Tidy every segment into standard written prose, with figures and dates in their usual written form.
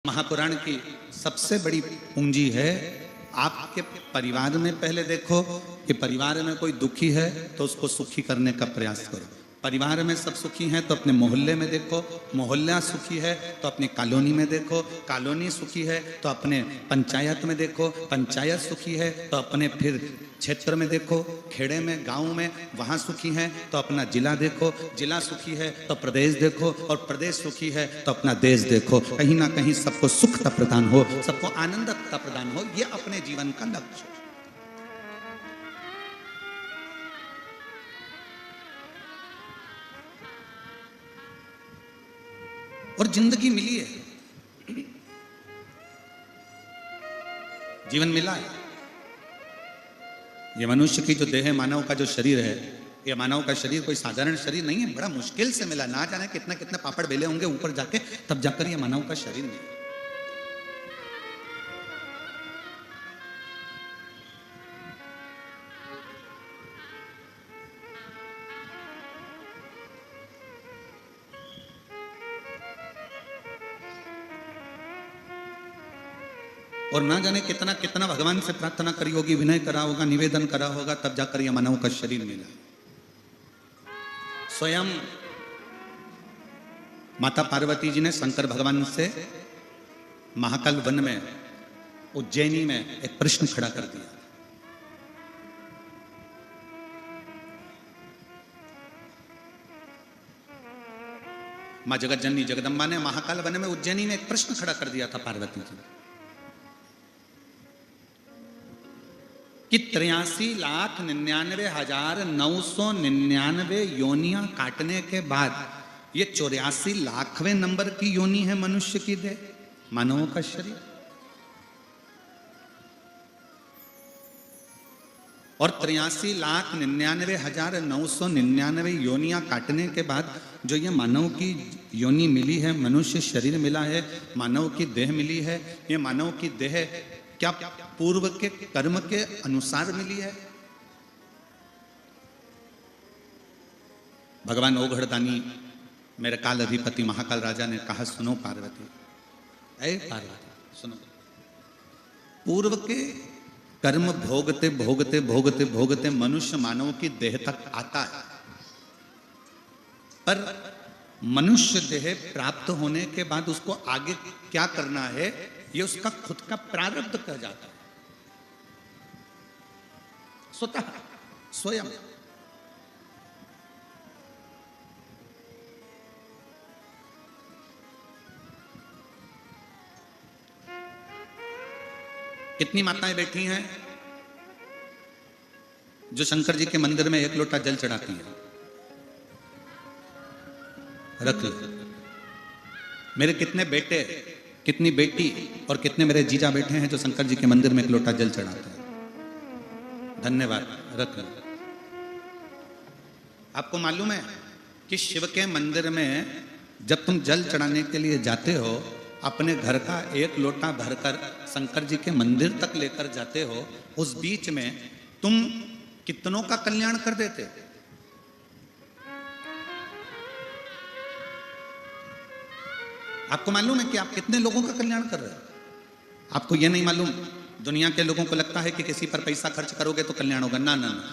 महापुराण की सबसे बड़ी पूंजी है आपके परिवार में। पहले देखो कि परिवार में कोई दुखी है तो उसको सुखी करने का प्रयास करो। परिवार में सब सुखी हैं तो अपने मोहल्ले में देखो, मोहल्ला सुखी है तो अपनी कॉलोनी में देखो, कॉलोनी सुखी है तो अपने पंचायत में देखो, पंचायत सुखी है तो अपने फिर क्षेत्र में देखो, खेड़े में, गांव में, वहाँ सुखी है तो अपना जिला देखो, जिला सुखी है तो प्रदेश देखो, और प्रदेश सुखी है तो अपना देश देखो। कहीं ना कहीं सबको सुखता प्रदान हो, सबको आनंदता प्रदान हो, ये अपने जीवन का लक्ष्य है। और जिंदगी मिली है, जीवन मिला है। ये मनुष्य की जो देह है, मानव का जो शरीर है, ये मानव का शरीर कोई साधारण शरीर नहीं है, बड़ा मुश्किल से मिला। ना जाने कितने कितने पापड़ बेले होंगे ऊपर जाके, तब जाकर ये मानव का शरीर मिला। और ना जाने कितना कितना भगवान से प्रार्थना करी होगी, विनय करा होगा, निवेदन करा होगा, तब जाकर यह मानव का शरीर मिला। स्वयं माता पार्वती जी ने शंकर भगवान से महाकाल वन में, उज्जैनी में एक प्रश्न खड़ा कर दिया। मां जगत जननी जगदम्बा ने महाकाल वन में, उज्जैनी में एक प्रश्न खड़ा कर दिया था पार्वती जी कि 83,99,999 योनियां काटने के बाद ये 84,00,000वें नंबर की योनि है मनुष्य की देह, मानव का शरीर। और 83,99,999 योनियां काटने के बाद जो ये मानव की योनि मिली है, मनुष्य शरीर मिला है, मानव की देह मिली है, ये मानव की देह क्या पूर्व के कर्म के अनुसार मिली है? भगवान ओघड़दानी, मेरे काल अधिपति महाकाल राजा ने कहा, सुनो पार्वती, ऐ पार्वती सुनो, पूर्व के कर्म भोगते भोगते भोगते भोगते मनुष्य मानव की देह तक आता है, पर मनुष्य देह प्राप्त होने के बाद उसको आगे क्या करना है, ये उसका खुद का प्रारब्ध कह जाता है, स्वतः स्वयं। कितनी माताएं बैठी हैं जो शंकर जी के मंदिर में एक लोटा जल चढ़ाती हैं? रख लो। मेरे कितने बेटे, कितनी बेटी और कितने मेरे जीजा बैठे हैं जो शंकर जी के मंदिर में एक लोटा जल चढ़ाते हैं? धन्यवाद, रख लो। आपको मालूम है कि शिव के मंदिर में जब तुम जल चढ़ाने के लिए जाते हो, अपने घर का एक लोटा भरकर शंकर जी के मंदिर तक लेकर जाते हो, उस बीच में तुम कितनों का कल्याण कर देते? आपको मालूम है कि आप कितने लोगों का कल्याण कर रहे हो? आपको यह नहीं मालूम, दुनिया के लोगों को लगता है कि किसी पर पैसा खर्च करोगे तो कल्याण होगा। ना ना ना,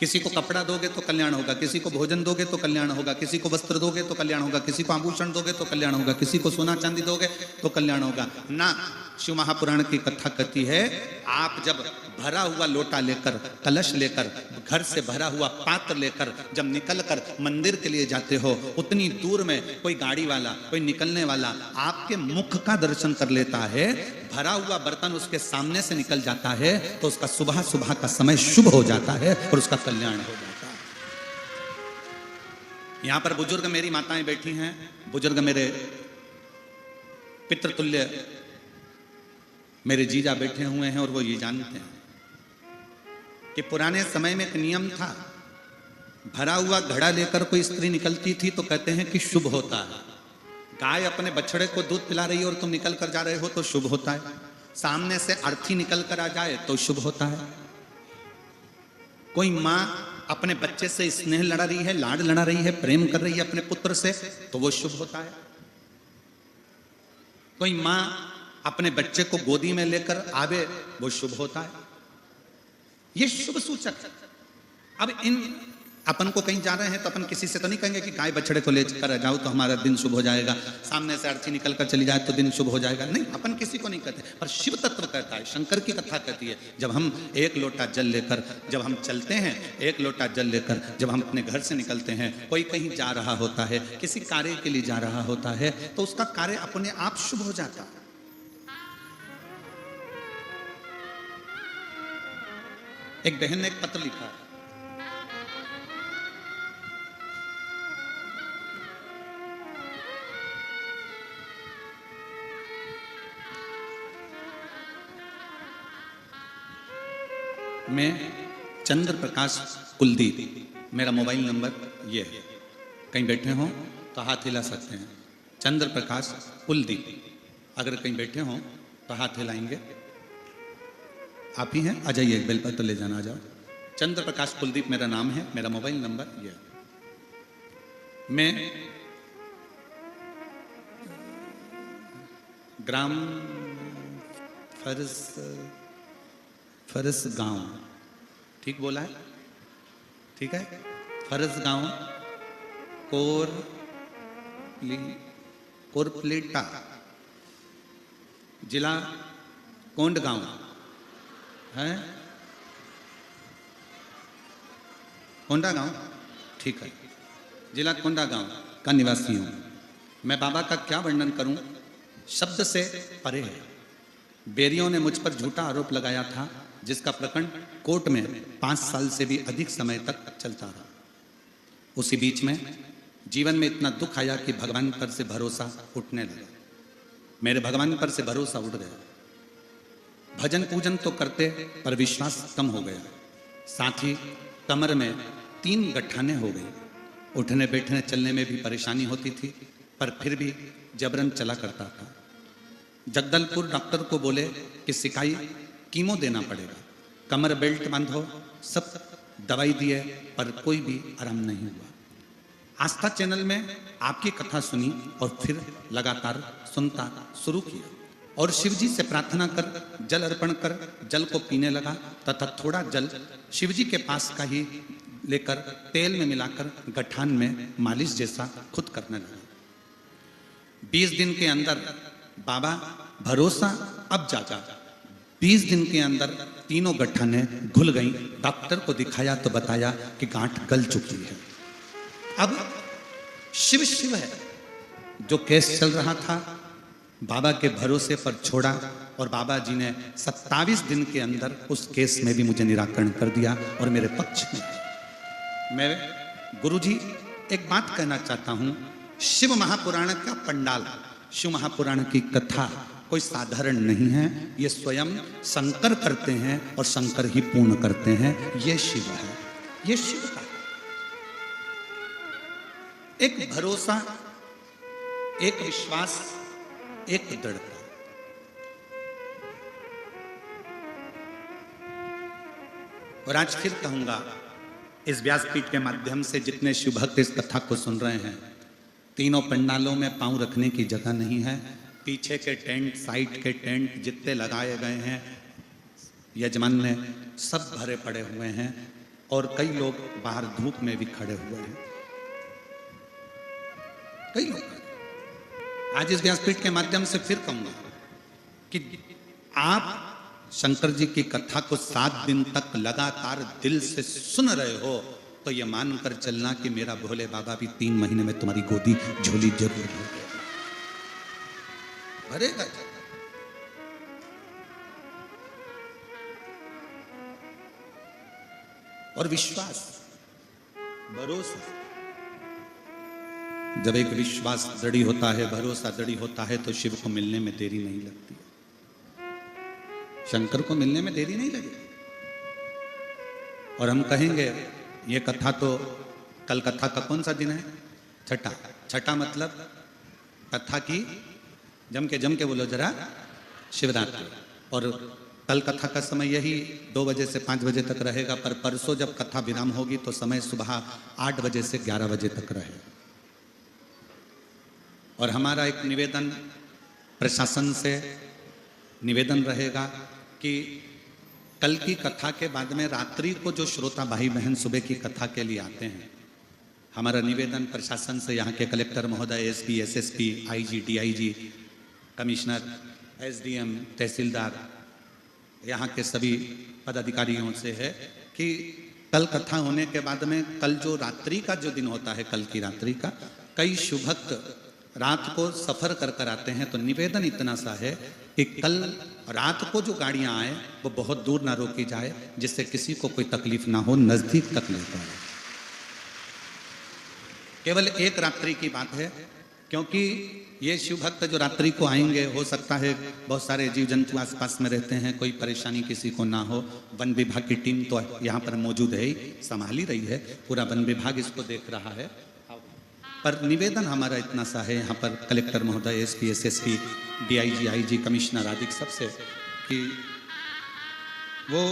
किसी को कपड़ा दोगे तो कल्याण होगा, किसी को भोजन दोगे तो कल्याण होगा, किसी को वस्त्र दोगे तो कल्याण होगा, किसी को आभूषण दोगे तो कल्याण होगा, किसी को सोना चांदी दोगे तो कल्याण होगा। ना, शिव महापुराण की कथा कहती है, आप जब भरा हुआ लोटा लेकर, कलश लेकर, घर से भरा हुआ पात्र लेकर जब निकलकर मंदिर के लिए जाते हो, उतनी दूर में कोई गाड़ी वाला, कोई निकलने वाला आपके मुख का दर्शन कर लेता है, भरा हुआ बर्तन उसके सामने से निकल जाता है, तो उसका सुबह सुबह का समय शुभ हो जाता है और उसका कल्याण हो जाता है। यहां पर बुजुर्ग मेरी माताएं बैठी हैं, बुजुर्ग मेरे पितृतुल्य मेरे जीजा बैठे हुए हैं, और वो ये जानते हैं कि पुराने समय में एक नियम था, भरा हुआ घड़ा लेकर कोई स्त्री निकलती थी तो कहते हैं कि शुभ होता है। गाय अपने बछड़े को दूध पिला रही है और तुम निकल कर जा रहे हो तो शुभ होता है। सामने से अर्थी निकल कर आ जाए तो शुभ होता है। कोई माँ अपने बच्चे से स्नेह लड़ा रही है, लाड लड़ा रही है, प्रेम कर रही है अपने पुत्र से, तो वो शुभ होता है। कोई माँ अपने बच्चे को गोदी में लेकर आवे, वो शुभ होता है, ये शुभ सूचक है। अब अपन को कहीं जा रहे हैं तो अपन किसी से तो नहीं कहेंगे कि गाय बछड़े को लेकर जाओ तो हमारा दिन शुभ हो जाएगा, सामने से अर्थी निकल कर चली जाए तो दिन शुभ हो जाएगा, नहीं, अपन किसी को नहीं कहते। पर शिव तत्व कहता है, शंकर की कथा कहती है, जब हम एक लोटा जल लेकर जब हम चलते हैं, एक लोटा जल लेकर जब हम अपने घर से निकलते हैं, कोई कहीं जा रहा होता है, किसी कार्य के लिए जा रहा होता है, तो उसका कार्य अपने आप शुभ हो जाता है। एक बहन ने एक पत्र लिखा, मैं चंद्र प्रकाश कुलदीप, मेरा मोबाइल नंबर ये है, कहीं बैठे हों तो हाथ हिला सकते हैं। चंद्र प्रकाश कुलदीप, अगर कहीं बैठे हों तो हाथ हिलाएंगे। आप ही हैं, आ जाइए, बेलपत्र ले जाना, आ जाओ। चंद्र प्रकाश कुलदीप मेरा नाम है, मेरा मोबाइल नंबर ये है। मैं ग्राम फरस गांव, ठीक बोला है? ठीक है, फरस गांव, कोरपलेटा, जिला कोंडगांव है, कोंडागांव, ठीक है, जिला कोंडागांव का निवासी हूं। मैं बाबा का क्या वर्णन करूं, शब्द से परे है। बेरियों ने मुझ पर झूठा आरोप लगाया था, जिसका प्रकरण कोर्ट में 5 साल से भी अधिक समय तक चलता रहा। उसी बीच में जीवन में इतना दुख आया कि भगवान पर से भरोसा उठने लगा। मेरे भगवान पर से भरोसा उठ गया। भजन पूजन तो करते पर विश्वास कम हो गया। साथ ही कमर में 3 गठाने हो गई। उठने बैठने चलने में भी परेशानी होती थी, पर फिर भी जबरन चला करता था। जगदलपुर डॉक्टर को बोले कि सिकाई कीमो देना पड़ेगा, कमर बेल्ट बांधो, सब दवाई दिए, पर कोई भी आराम नहीं हुआ। आस्था चैनल में आपकी कथा सुनी और फिर लगातार सुनता शुरू किया और शिवजी से प्रार्थना कर जल अर्पण कर जल को पीने लगा तथा थोड़ा जल शिवजी के पास का ही लेकर तेल में मिलाकर गठान में मालिश जैसा खुद करने लगा। 20 दिन के अंदर बाबा भरोसा अब जागा। 20 दिन के अंदर 3 गठाने घुल गई। डॉक्टर को दिखाया तो बताया कि गांठ गल चुकी है। अब शिव शिव है। जो केस चल रहा था बाबा के भरोसे पर छोड़ा और बाबा जी ने 27 दिन के अंदर उस केस में भी मुझे निराकरण कर दिया और मेरे पक्ष में। मैं गुरुजी एक बात कहना चाहता हूं, शिव महापुराण का पंडाल, शिव महापुराण की कथा कोई साधारण नहीं है। ये स्वयं शंकर करते हैं और शंकर ही पूर्ण करते हैं। ये शिव है, ये शिव का एक भरोसा, एक विश्वास, एक दृढ़ता। और आज फिर कहूंगा, इस व्यासपीठ के माध्यम से जितने शिव भक्त इस कथा को सुन रहे हैं, तीनों पंडालों में पांव रखने की जगह नहीं है। पीछे के टेंट, साइड के टेंट जितने लगाए गए हैं यजमान ने, सब भरे पड़े हुए हैं और कई लोग बाहर धूप में भी खड़े हुए हैं। कई लोग। आज इस व्यासपीठ के माध्यम से फिर कहूंगा कि आप शंकर जी की कथा को 7 दिन तक लगातार दिल से सुन रहे हो तो ये मानकर चलना कि मेरा भोले बाबा भी 3 महीने में तुम्हारी गोदी झोली जरूर भरेगा। और विश्वास, भरोसा, जब एक विश्वास दृढ़ होता है, भरोसा दृढ़ होता है तो शिव को मिलने में देरी नहीं लगती, शंकर को मिलने में देरी नहीं लगेगी। और हम कहेंगे ये कथा तो, कल कथा का कौन सा दिन है? छठा। छठा मतलब कथा की जम के बोलो जरा, शिवरात्रि। और कल कथा का समय यही 2 बजे से 5 बजे तक रहेगा, पर परसों जब कथा विराम होगी तो समय सुबह 8 बजे से 11 बजे तक रहेगा। और हमारा एक निवेदन प्रशासन से निवेदन रहेगा कि कल की कथा के बाद में रात्रि को जो श्रोता भाई बहन सुबह की कथा के लिए आते हैं, हमारा निवेदन प्रशासन से, यहाँ के कलेक्टर महोदय, SP, SSP, IG, DIG, commissioner, SDM, tehsildar, यहाँ के सभी पदाधिकारियों से है कि कल कथा होने के बाद में कल जो रात्रि का जो दिन होता है, कल की रात्रि का, कई शुभक्त रात को सफर कर कर आते हैं, तो निवेदन इतना सा है कि कल रात को जो गाड़ियां आए वो बहुत दूर ना रोकी जाए, जिससे किसी को कोई तकलीफ ना हो, नजदीक तक ले पाए। केवल एक रात्रि की बात है, क्योंकि ये शिव भक्त जो रात्रि को आएंगे, हो सकता है बहुत सारे जीव जंतु आसपास में रहते हैं, कोई परेशानी किसी को ना हो। वन विभाग की टीम तो यहाँ पर मौजूद है ही, संभाल ही रही है, पूरा वन विभाग इसको देख रहा है। पर निवेदन हमारा इतना सा है यहाँ पर कलेक्टर महोदय, SP, SSP, DIG, IG, commissioner आदि सबसे कि वो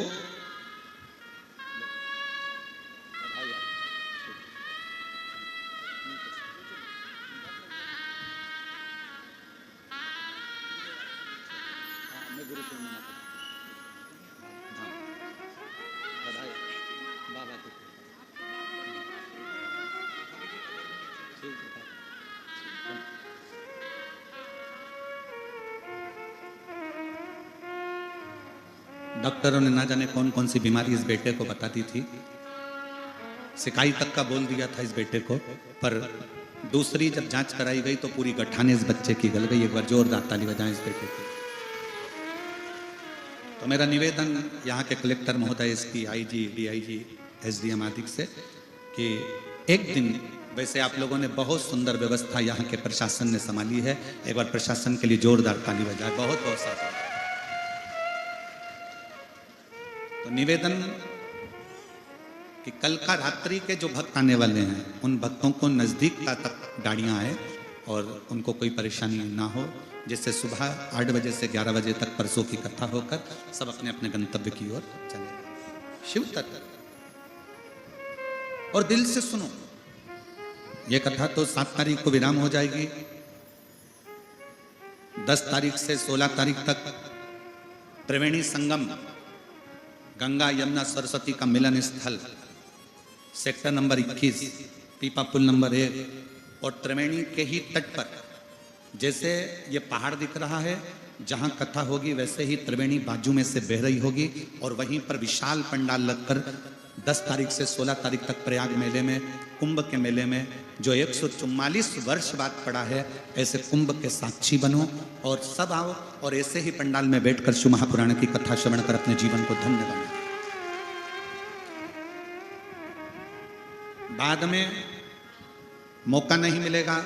डॉक्टरों ने ना जाने कौन कौन सी बीमारी इस बेटे को बता दी थी, सिकाई तक का बोल दिया था इस बेटे को, पर दूसरी जब जांच कराई गई तो पूरी गठाने इस बच्चे की गल गई। एक बार जोरदार ताली बजाएं इस बेटे की। तो मेरा निवेदन यहाँ के कलेक्टर महोदय, एसपी, आईजी, डीआईजी, एसडीएम आदि से कि एक दिन, वैसे आप लोगों ने बहुत सुंदर व्यवस्था यहाँ के प्रशासन ने संभाली है, एक बार प्रशासन के लिए जोरदार ताली बजाए, बहुत बहुत सारा। तो निवेदन कि कल का रात्रि के जो भक्त आने वाले हैं, उन भक्तों को नजदीक तक गाड़ियां आए और उनको कोई परेशानी ना हो, जिससे सुबह 8 बजे से 11 बजे तक परसों की कथा होकर सब अपने अपने गंतव्य की ओर चले। शिव तत्व और दिल से सुनो, ये कथा तो 7 तारीख को विराम हो जाएगी। 10 तारीख से 16 तारीख तक त्रिवेणी संगम, गंगा यमुना सरस्वती का मिलन स्थल, सेक्टर नंबर 21, पीपा पुल नंबर 1 और त्रिवेणी के ही तट पर, जैसे ये पहाड़ दिख रहा है, जहां कथा होगी वैसे ही त्रिवेणी बाजू में से बह रही होगी और वहीं पर विशाल पंडाल लगकर 10 तारीख से 16 तारीख तक प्रयाग मेले में, कुंभ के मेले में, जो 144 वर्ष बाद पड़ा है, ऐसे कुंभ के साक्षी बनो और सब आओ और ऐसे ही पंडाल में बैठकर शिव महापुराण की कथा श्रवण कर अपने जीवन को धन्य बनाओ। बाद में मौका नहीं मिलेगा,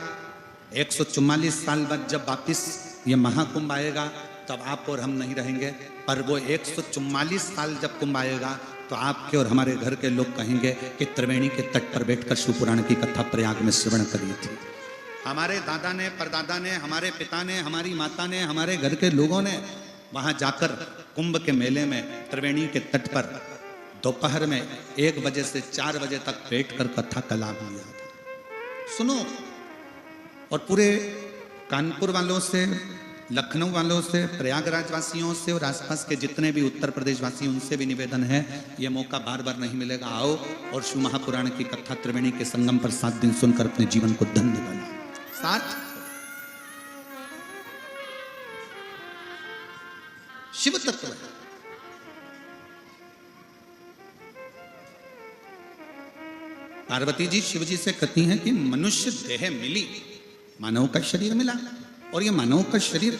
144 साल बाद जब वापिस ये महाकुंभ आएगा तब आप और हम नहीं रहेंगे, पर वो 144 साल जब कुंभ आएगा तो आपके और हमारे घर के लोग कहेंगे कि त्रिवेणी के तट पर बैठकर शिव पुराण की कथा प्रयाग में श्रवण करी थी। हमारे दादा ने, परदादा ने, हमारे पिता ने, हमारी माता ने, हमारे घर के लोगों ने वहां जाकर कुंभ के मेले में त्रिवेणी के तट पर दोपहर में 1 बजे से 4 बजे तक बैठकर कथा का लाभ लिया था। सुनो, और पूरे कानपुर वालों से, लखनऊ वालों से, प्रयागराज वासियों से और आसपास के जितने भी उत्तर प्रदेश वासी, उनसे भी निवेदन है, ये मौका बार बार नहीं मिलेगा। आओ और शिव महापुराण की कथा त्रिवेणी के संगम पर 7 दिन सुनकर अपने जीवन को धन्य बनाओ। साथ शिव तत्व है। पार्वती जी शिव जी से कहती हैं कि मनुष्य देह मिली, मानव का शरीर मिला, और ये मानव का शरीर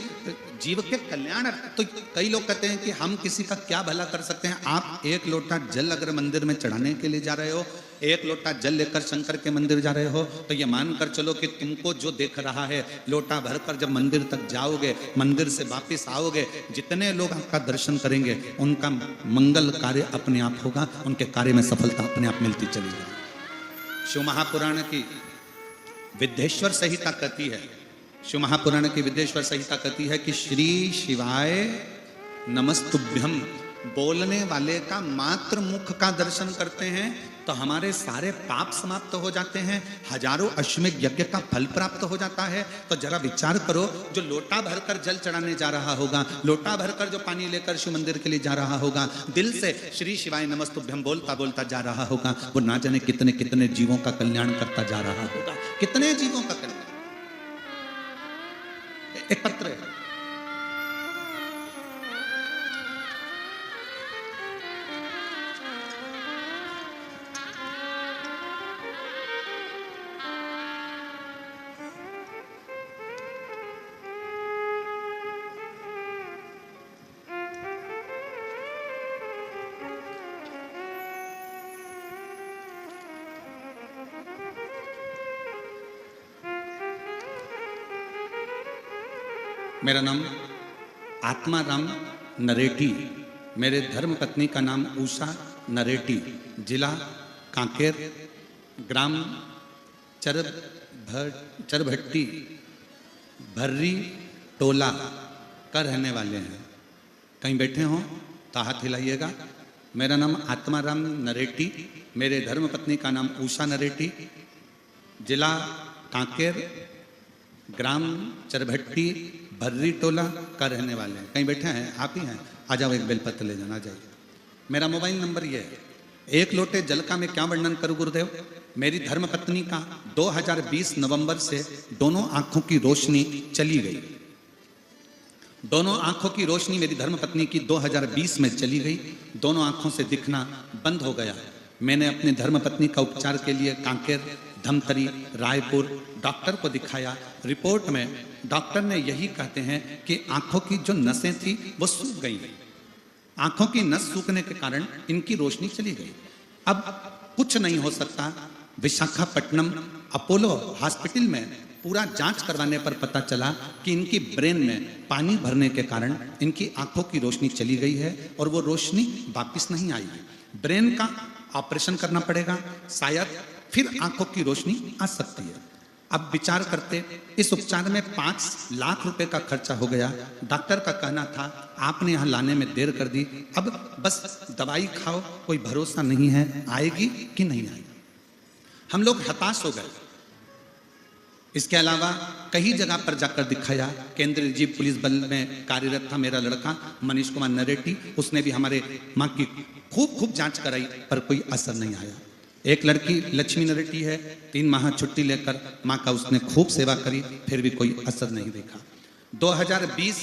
जीव के कल्याण। तो कई लोग कहते हैं कि हम किसी का क्या भला कर सकते हैं। आप 1 लोटा जल अगर मंदिर में चढ़ाने के लिए जा रहे हो, 1 लोटा जल लेकर शंकर के मंदिर जा रहे हो, तो ये मानकर चलो कि तुमको जो देख रहा है, लोटा भरकर जब मंदिर तक जाओगे, मंदिर से वापिस आओगे, जितने लोग आपका दर्शन करेंगे उनका मंगल कार्य अपने आप होगा, उनके कार्य में सफलता अपने आप मिलती चली जाएगी। शिव महापुराण की विद्येश्वर संहिता कहती है, शिव महापुराण की विद्येश्वर संहिता कहती है कि श्री शिवाय नमस्तुभ्यम, बोलने वाले का मात्र मुख का दर्शन करते हैं तो हमारे सारे पाप समाप्त हो जाते हैं, हजारों अश्वमेध यज्ञ का फल प्राप्त हो जाता है। तो जरा विचार करो, जो लोटा भरकर जल चढ़ाने जा रहा होगा, लोटा भरकर जो पानी लेकर शिव मंदिर के लिए जा रहा होगा, दिल से श्री शिवाय नमस्तुभ्यम बोलता बोलता जा रहा होगा, वो ना जाने कितने कितने जीवों का कल्याण करता जा रहा होगा। कितने जीवों का कल्याण। एक पत्र है, मेरा नाम आत्माराम नरेटी, मेरे धर्म पत्नी का नाम उषा नरेटी, जिला कांकेर, ग्राम चरभट्टी भर्री टोला का रहने वाले हैं। कहीं बैठे हों तो हाथ हिलाइएगा। मेरा नाम आत्माराम नरेटी, मेरे धर्म पत्नी का नाम उषा नरेटी, जिला कांकेर, ग्राम चरभट्टी भर्री टोला का रहने वाले हैं। कहीं बैठे हैं? आप ही हैं? आ जाओ, एक बेलपत्र ले जाना। जाइए। मेरा मोबाइल नंबर ये है। एक लोटे जल का मैं क्या वर्णन करूं गुरुदेव। मेरी धर्म पत्नी का 2020 नवंबर से दोनों आंखों की रोशनी चली गई। दोनों आंखों की रोशनी मेरी धर्म पत्नी की 2020 में चली गई। दोनों आंखों से दिखना बंद हो गया। मैंने अपनी धर्म पत्नी का उपचार के लिए कांकेर, धमतरी, रायपुर डॉक्टर को दिखाया। रिपोर्ट में डॉक्टर ने यही कहते हैं कि आंखों की जो नसें थी वो सूख गई हैं। आंखों की नस सूखने के कारण इनकी रोशनी चली गई। अब कुछ नहीं हो सकता। विशाखापट्टनम अपोलो हॉस्पिटल में पूरा जांच करवाने पर पता चला कि इनकी ब्रेन में पानी भरने के कारण इनकी आंखों की रोशनी चली गई है और वो रोशनी वापस नहीं आई है। ब्रेन का ऑपरेशन करना पड़ेगा, शायद फिर आंखों की रोशनी आ सकती है। अब विचार करते, इस उपचार में 5 लाख रुपए का खर्चा हो गया। डॉक्टर का कहना था आपने यहाँ लाने में देर कर दी, अब बस दवाई खाओ, कोई भरोसा नहीं है आएगी कि नहीं आएगी। हम लोग हताश हो गए। इसके अलावा कई जगह पर जाकर दिखाया। केंद्रीय रिजर्व पुलिस बल में कार्यरत था मेरा लड़का मनीष कुमार नरेटी, उसने भी हमारे माँ की खूब जांच कराई पर कोई असर नहीं आया। एक लड़की लक्ष्मी नरेटी है, 3 माह छुट्टी लेकर माँ का उसने खूब सेवा करी, फिर भी कोई असर नहीं देखा। 2020,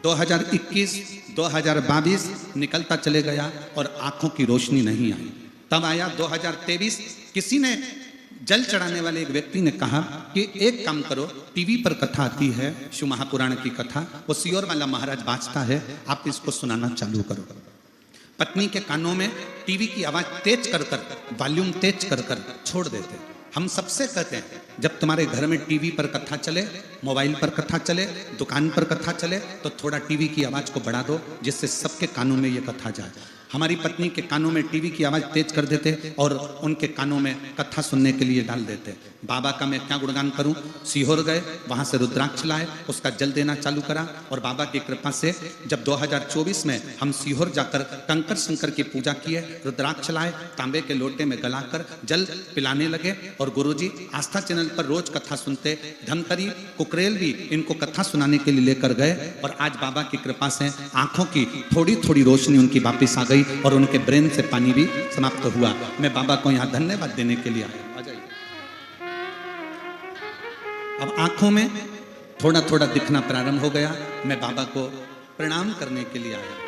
2021, 2022 निकलता चले गया और आंखों की रोशनी नहीं आई। तब आया 2023। किसी ने जल चढ़ाने वाले एक व्यक्ति ने कहा कि एक काम करो, टीवी पर कथा आती है शिव महापुराण की कथा, वो सियोर वाला महाराज बाजता है, आप इसको सुनाना चालू करो। पत्नी के कानों में टीवी की आवाज तेज कर वॉल्यूम तेज कर छोड़ देते। हम सबसे कहते हैं जब तुम्हारे घर में टीवी पर कथा चले, मोबाइल पर कथा चले, दुकान पर कथा चले, तो थोड़ा टीवी की आवाज को बढ़ा दो जिससे सबके कानों में ये कथा जाए। हमारी पत्नी के कानों में टीवी की आवाज तेज कर देते और उनके कानों में कथा सुनने के लिए डाल देते। बाबा का मैं क्या गुणगान करूं। सीहोर गए, वहां से रुद्राक्ष लाए, उसका जल देना चालू करा और बाबा की कृपा से जब 2024 में हम सीहोर जाकर कंकर शंकर की पूजा किए, रुद्राक्ष लाए, तांबे के लोटे में गलाकर जल पिलाने लगे और गुरुजी आस्था चैनल पर रोज कथा सुनते। धमतरी कुकरेल भी इनको कथा सुनाने के लिए लेकर गए और आज बाबा की कृपा से आंखों की थोड़ी थोड़ी रोशनी उनकी वापिस आ गई और उनके ब्रेन से पानी भी समाप्त हुआ। मैं बाबा को यहाँ धन्यवाद देने के लिए आया। आ जाइए। अब आंखों में थोड़ा थोड़ा दिखना प्रारंभ हो गया। मैं बाबा को प्रणाम करने के लिए आया।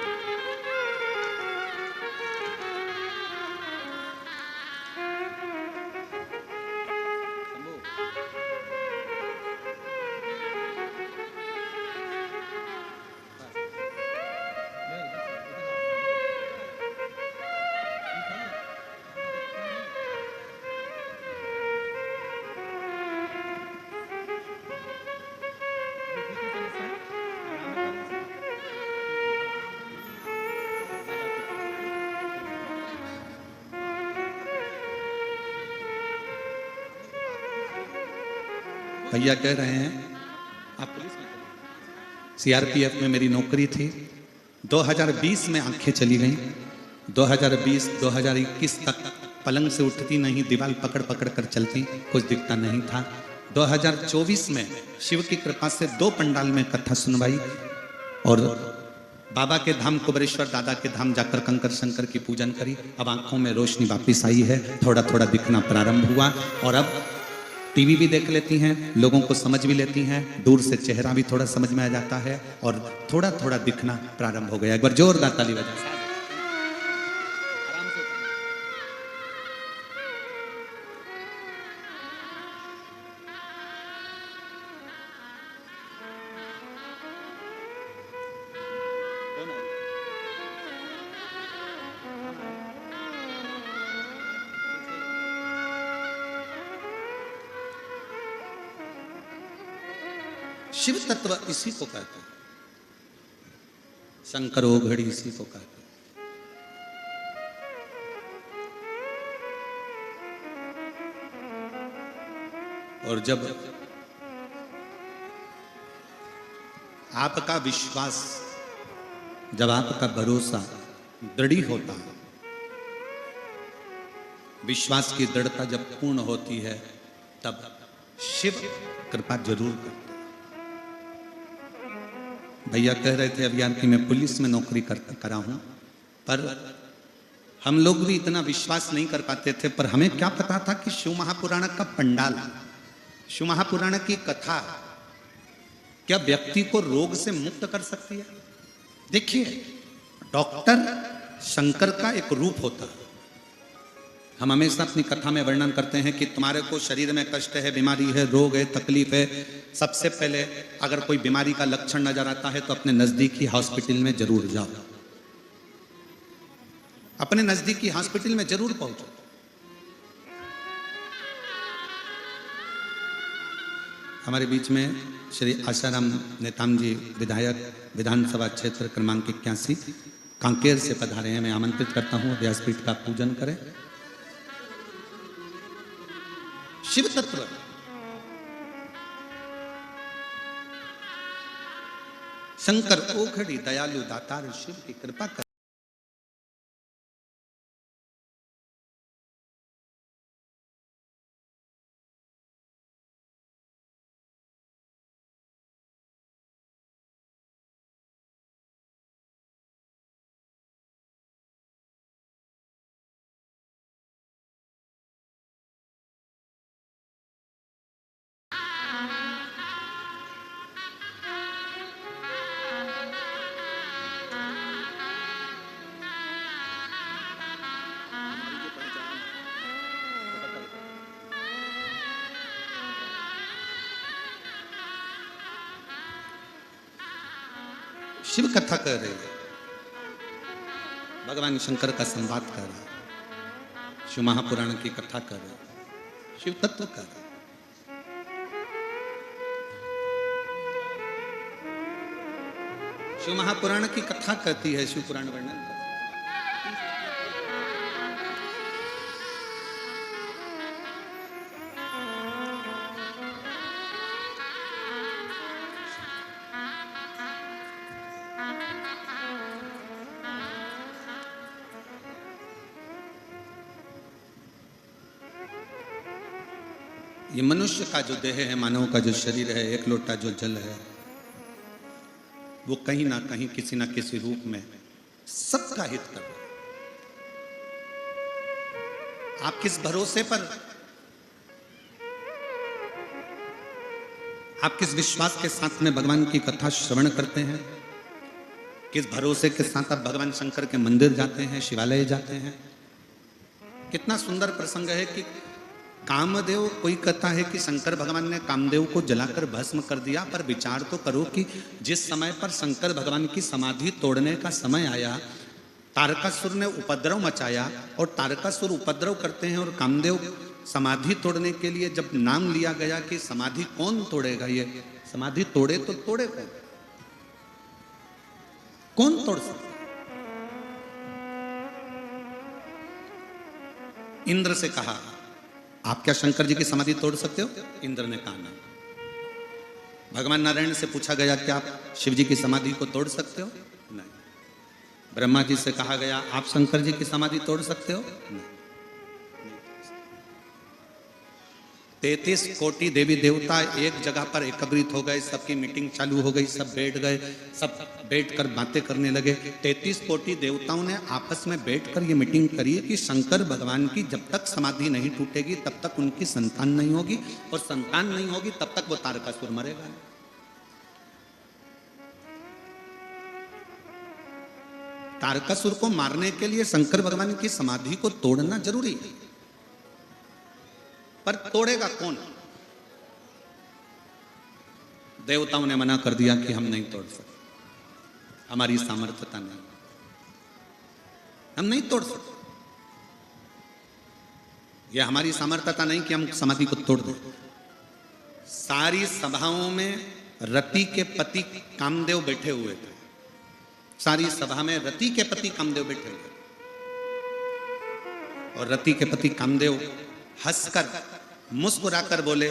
भैया कह रहे हैं आप पुलिस में, सीआरपीएफ में मेरी नौकरी थी। 2020 में आंखें चली गईं। 2020, 2021 तक पलंग से उठती नहीं, दीवार पकड़ पकड़ कर चलती, कुछ दिखता नहीं था। 2024 में शिव की कृपा से 2 पंडाल में कथा सुनवाई और बाबा के धाम कुबरेश्वर दादा के धाम जाकर कंकर शंकर की पूजन करी। अब आंखों में रोशनी वापिस आई है, थोड़ा थोड़ा दिखना प्रारंभ हुआ और अब टीवी भी देख लेती हैं, लोगों को समझ भी लेती हैं, दूर से चेहरा भी थोड़ा समझ में आ जाता है और थोड़ा थोड़ा दिखना प्रारंभ हो गया। एक बार जोरदार ताली बजा। शिव तत्व इसी को कहते हैं, शंकर ओघड़ी इसी को कहते हैं। और जब आपका विश्वास, जब आपका भरोसा दृढ़ होता है, विश्वास की दृढ़ता जब पूर्ण होती है, तब शिव कृपा जरूर करते हैं। भैया कह रहे थे अभी यार कि मैं पुलिस में नौकरी करा हूं, पर हम लोग भी इतना विश्वास नहीं कर पाते थे। पर हमें क्या पता था कि शिव महापुराण का पंडाल, शिव महापुराण की कथा क्या व्यक्ति को रोग से मुक्त कर सकती है। देखिए, डॉक्टर शंकर का एक रूप होता है। हम हमेशा अपनी कथा में वर्णन करते हैं कि तुम्हारे को शरीर में कष्ट है, बीमारी है, रोग है, तकलीफ है, सबसे पहले अगर कोई बीमारी का लक्षण नजर आता है तो अपने नजदीकी हॉस्पिटल में जरूर जाओ, अपने नजदीकी हॉस्पिटल में जरूर पहुंचो। हमारे बीच में श्री आशाराम नेताम जी, विधायक विधानसभा क्षेत्र क्रमांक 81 कांकेर से पधारे हैं। मैं आमंत्रित करता हूं व्यासपीठ का पूजन करें। शिव तत्व शंकर ओघड़ी दयालु दातार शिव की कृपा कर। शिव कथा कर रहे हैं, भगवान शंकर का संवाद कर रहे हैं, शिव महापुराण की कथा कर रहे हैं, शिव तत्व कर रहे हैं। शिव महापुराण की कथा कहती है, शिव पुराण वर्णन करती है। ये मनुष्य का जो देह है, मानव का जो शरीर है, एक लोटा जो जल है, वो कहीं ना कहीं किसी ना किसी रूप में सबका हित कर रहा है। आप किस भरोसे पर, आप किस विश्वास के साथ में भगवान की कथा श्रवण करते हैं, किस भरोसे के साथ आप भगवान शंकर के मंदिर जाते हैं, शिवालय जाते हैं। कितना सुंदर प्रसंग है कि कामदेव, कोई कहता है कि शंकर भगवान ने कामदेव को जलाकर भस्म कर दिया, पर विचार तो करो कि जिस समय पर शंकर भगवान की समाधि तोड़ने का समय आया, तारकासुर ने उपद्रव मचाया और तारकासुर उपद्रव करते हैं और कामदेव समाधि तोड़ने के लिए जब नाम लिया गया कि समाधि कौन तोड़ेगा, ये समाधि तोड़े तो तोड़े कौन तोड़ सकता। इंद्र से कहा, आप क्या शंकर जी की समाधि तोड़ सकते हो? इंद्र ने कहा नहीं। भगवान नारायण से पूछा गया, क्या आप शिव जी की समाधि को तोड़ सकते हो? नहीं। ब्रह्मा जी से कहा गया, आप शंकर जी की समाधि तोड़ सकते हो? नहीं। 33 कोटि देवी देवता एक जगह पर एकत्रित हो गए, सबकी मीटिंग चालू हो गई, सब बैठ गए, सब बैठकर बातें करने लगे। 33 कोटि देवताओं ने आपस में बैठकर ये मीटिंग करी कि शंकर भगवान की जब तक समाधि नहीं टूटेगी तब तक उनकी संतान नहीं होगी, और संतान नहीं होगी तब तक वो तारकासुर मरेगा। तारकासुर को मारने के लिए शंकर भगवान की समाधि को तोड़ना जरूरी है, पर तोड़ेगा कौन? देवताओं ने मना कर दिया कि हम नहीं तोड़ सकते, हमारी सामर्थ्यता नहीं, हम नहीं तोड़ सकते, यह हमारी सामर्थ्यता नहीं कि हम समाधि को तोड़ दें। सारी सभाओं में रति के पति कामदेव बैठे हुए थे, सारी सभा में रति के पति कामदेव बैठे हुए, और रति के पति कामदेव हंसकर मुस्कुराकर बोले,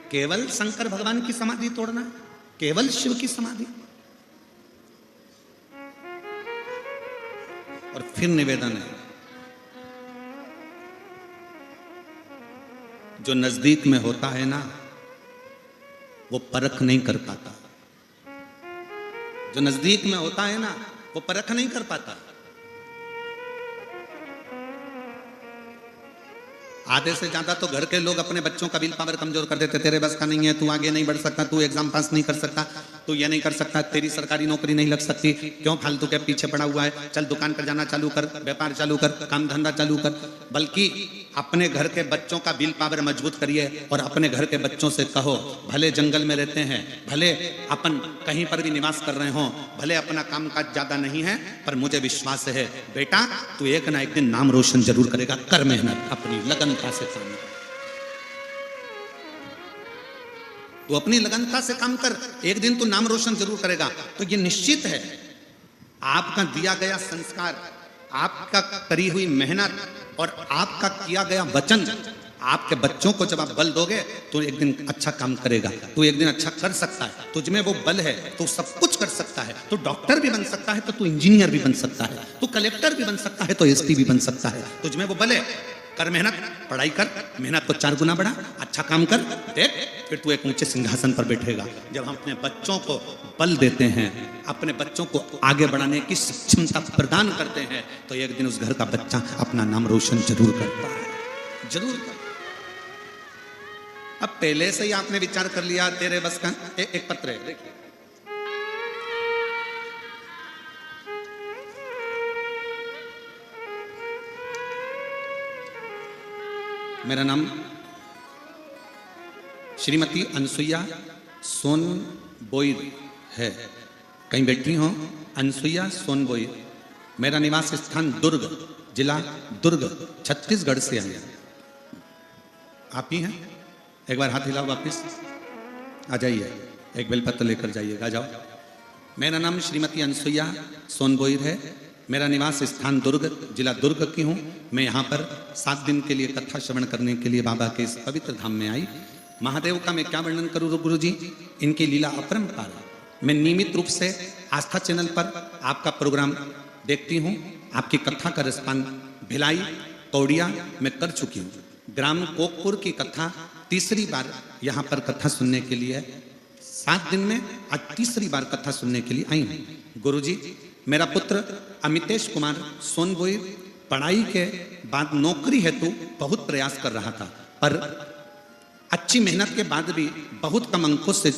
केवल शंकर भगवान की समाधि तोड़ना, केवल शिव की समाधि। और फिर निवेदन है, जो नजदीक में होता है ना वो परख नहीं कर पाता, जो नजदीक में होता है ना वो परख नहीं कर पाता। आधे से ज्यादा तो घर के लोग अपने बच्चों का विल पावर कमजोर कर देते, तेरे बस का नहीं है, तू आगे नहीं बढ़ सकता, तू एग्जाम पास नहीं कर सकता, तू ये नहीं कर सकता, तेरी सरकारी नौकरी नहीं लग सकती, क्यों फालतू के पीछे पड़ा हुआ है, चल दुकान पर जाना चालू कर, व्यापार चालू कर, काम धंधा चालू कर। बल्कि अपने घर के बच्चों का विल पावर मजबूत करिए और अपने घर के बच्चों से कहो, भले जंगल में रहते हैं, भले अपन कहीं पर भी निवास कर रहे हो, भले अपना काम काज ज्यादा नहीं है, पर मुझे विश्वास है बेटा तू एक ना एक दिन नाम रोशन जरूर करेगा, कर मेहनत, अपनी लगनता से काम कर, तू अपनी लगनता से काम कर, एक दिन तू नाम रोशन जरूर करेगा। तो ये निश्चित है, आपका दिया गया संस्कार, आपका करी हुई मेहनत और आपका किया गया वचन, आपके बच्चों को जब आप बल दोगे तो एक दिन अच्छा काम करेगा, तू एक दिन अच्छा कर सकता है, तुझ में वो बल है, तू सब कुछ कर सकता है, तू डॉक्टर भी बन सकता है तो तू इंजीनियर भी बन सकता है, तू कलेक्टर भी बन सकता है तो एसपी भी बन सकता है, तुझ में वो बल है। कर मेहनत, पढ़ाई कर, मेहनत को 4 गुना बढ़ा, अच्छा काम कर, देख फिर तू एक ऊंचे सिंहासन पर बैठेगा। जब हम अपने बच्चों को बल देते हैं, अपने बच्चों को आगे बढ़ाने की सक्षमता प्रदान करते हैं, तो एक दिन उस घर का बच्चा अपना नाम रोशन जरूर करता है, जरूर करता है। अब पहले से ही आपने विचार कर लिया तेरे बस का, एक पत्र है देखिए, मेरा नाम श्रीमती अनसुईया सोनबोई है, कहीं बैठी हो, अनसुईया सोनबोई, मेरा निवास स्थान दुर्ग, जिला दुर्ग, छत्तीसगढ़ से आया। आप ही हैं? एक बार हाथ हिलाओ, वापिस आ जाइए, एक बेलपत्र लेकर जाइएगा, जाओ। मेरा नाम श्रीमती अनसुईया सोनबोई है, मेरा निवास स्थान दुर्ग, जिला दुर्ग की हूँ। मैं यहाँ पर 7 दिन के लिए कथा श्रवण करने के लिए बाबा के इस पवित्र धाम में आई। महादेव का मैं क्या वर्णन करूँ गुरु जी, इनकी लीला अपरंपार है। मैं नियमित रूप से आस्था चैनल पर आपका प्रोग्राम देखती हूँ, आपकी कथा का रसपान भिलाई कौड़िया में कर चुकी हूँ। ग्राम कोकपुर की कथा तीसरी बार यहाँ पर कथा सुनने के लिए 7 दिन में आज तीसरी बार कथा सुनने के लिए आई हूँ। गुरु जी, मेरा पुत्र अमितेश कुमार सोनबोई पढ़ाई के बाद नौकरी हेतु बहुत प्रयास कर रहा था, पर अच्छी मेहनत के बाद भी बहुत कम अंकों से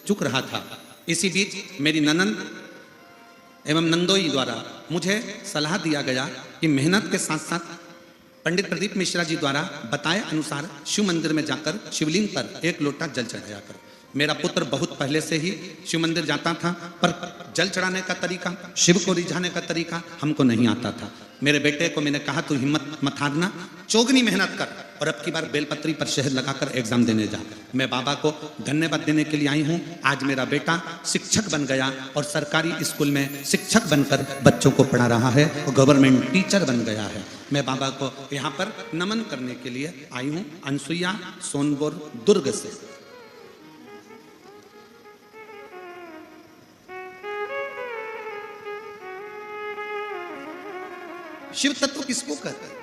चूक रहा था। इसी बीच मेरी ननंद एवं नंदोई द्वारा मुझे सलाह दिया गया कि मेहनत के साथ साथ पंडित प्रदीप मिश्रा जी द्वारा बताए अनुसार शिव मंदिर में जाकर शिवलिंग पर 1 लोटा जल चढ़ाया कर। मेरा पुत्र बहुत पहले से ही शिव मंदिर जाता था, पर जल चढ़ाने का तरीका, शिव को रिझाने का तरीका हमको नहीं आता था। मेरे बेटे को मैंने कहा, तू हिम्मत मत हारना, चौगनी मेहनत कर और अब की बार बेलपत्री पर शहद लगाकर एग्जाम देने जा। मैं बाबा को धन्यवाद देने के लिए आई हूँ। आज मेरा बेटा शिक्षक बन गया और सरकारी स्कूल में शिक्षक बनकर बच्चों को पढ़ा रहा है और गवर्नमेंट टीचर बन गया है। मैं बाबा को यहाँ पर नमन करने के लिए आई हूँ, अनसुईया सोनबोर दुर्ग से। शिव तत्व किसको कहते हैं?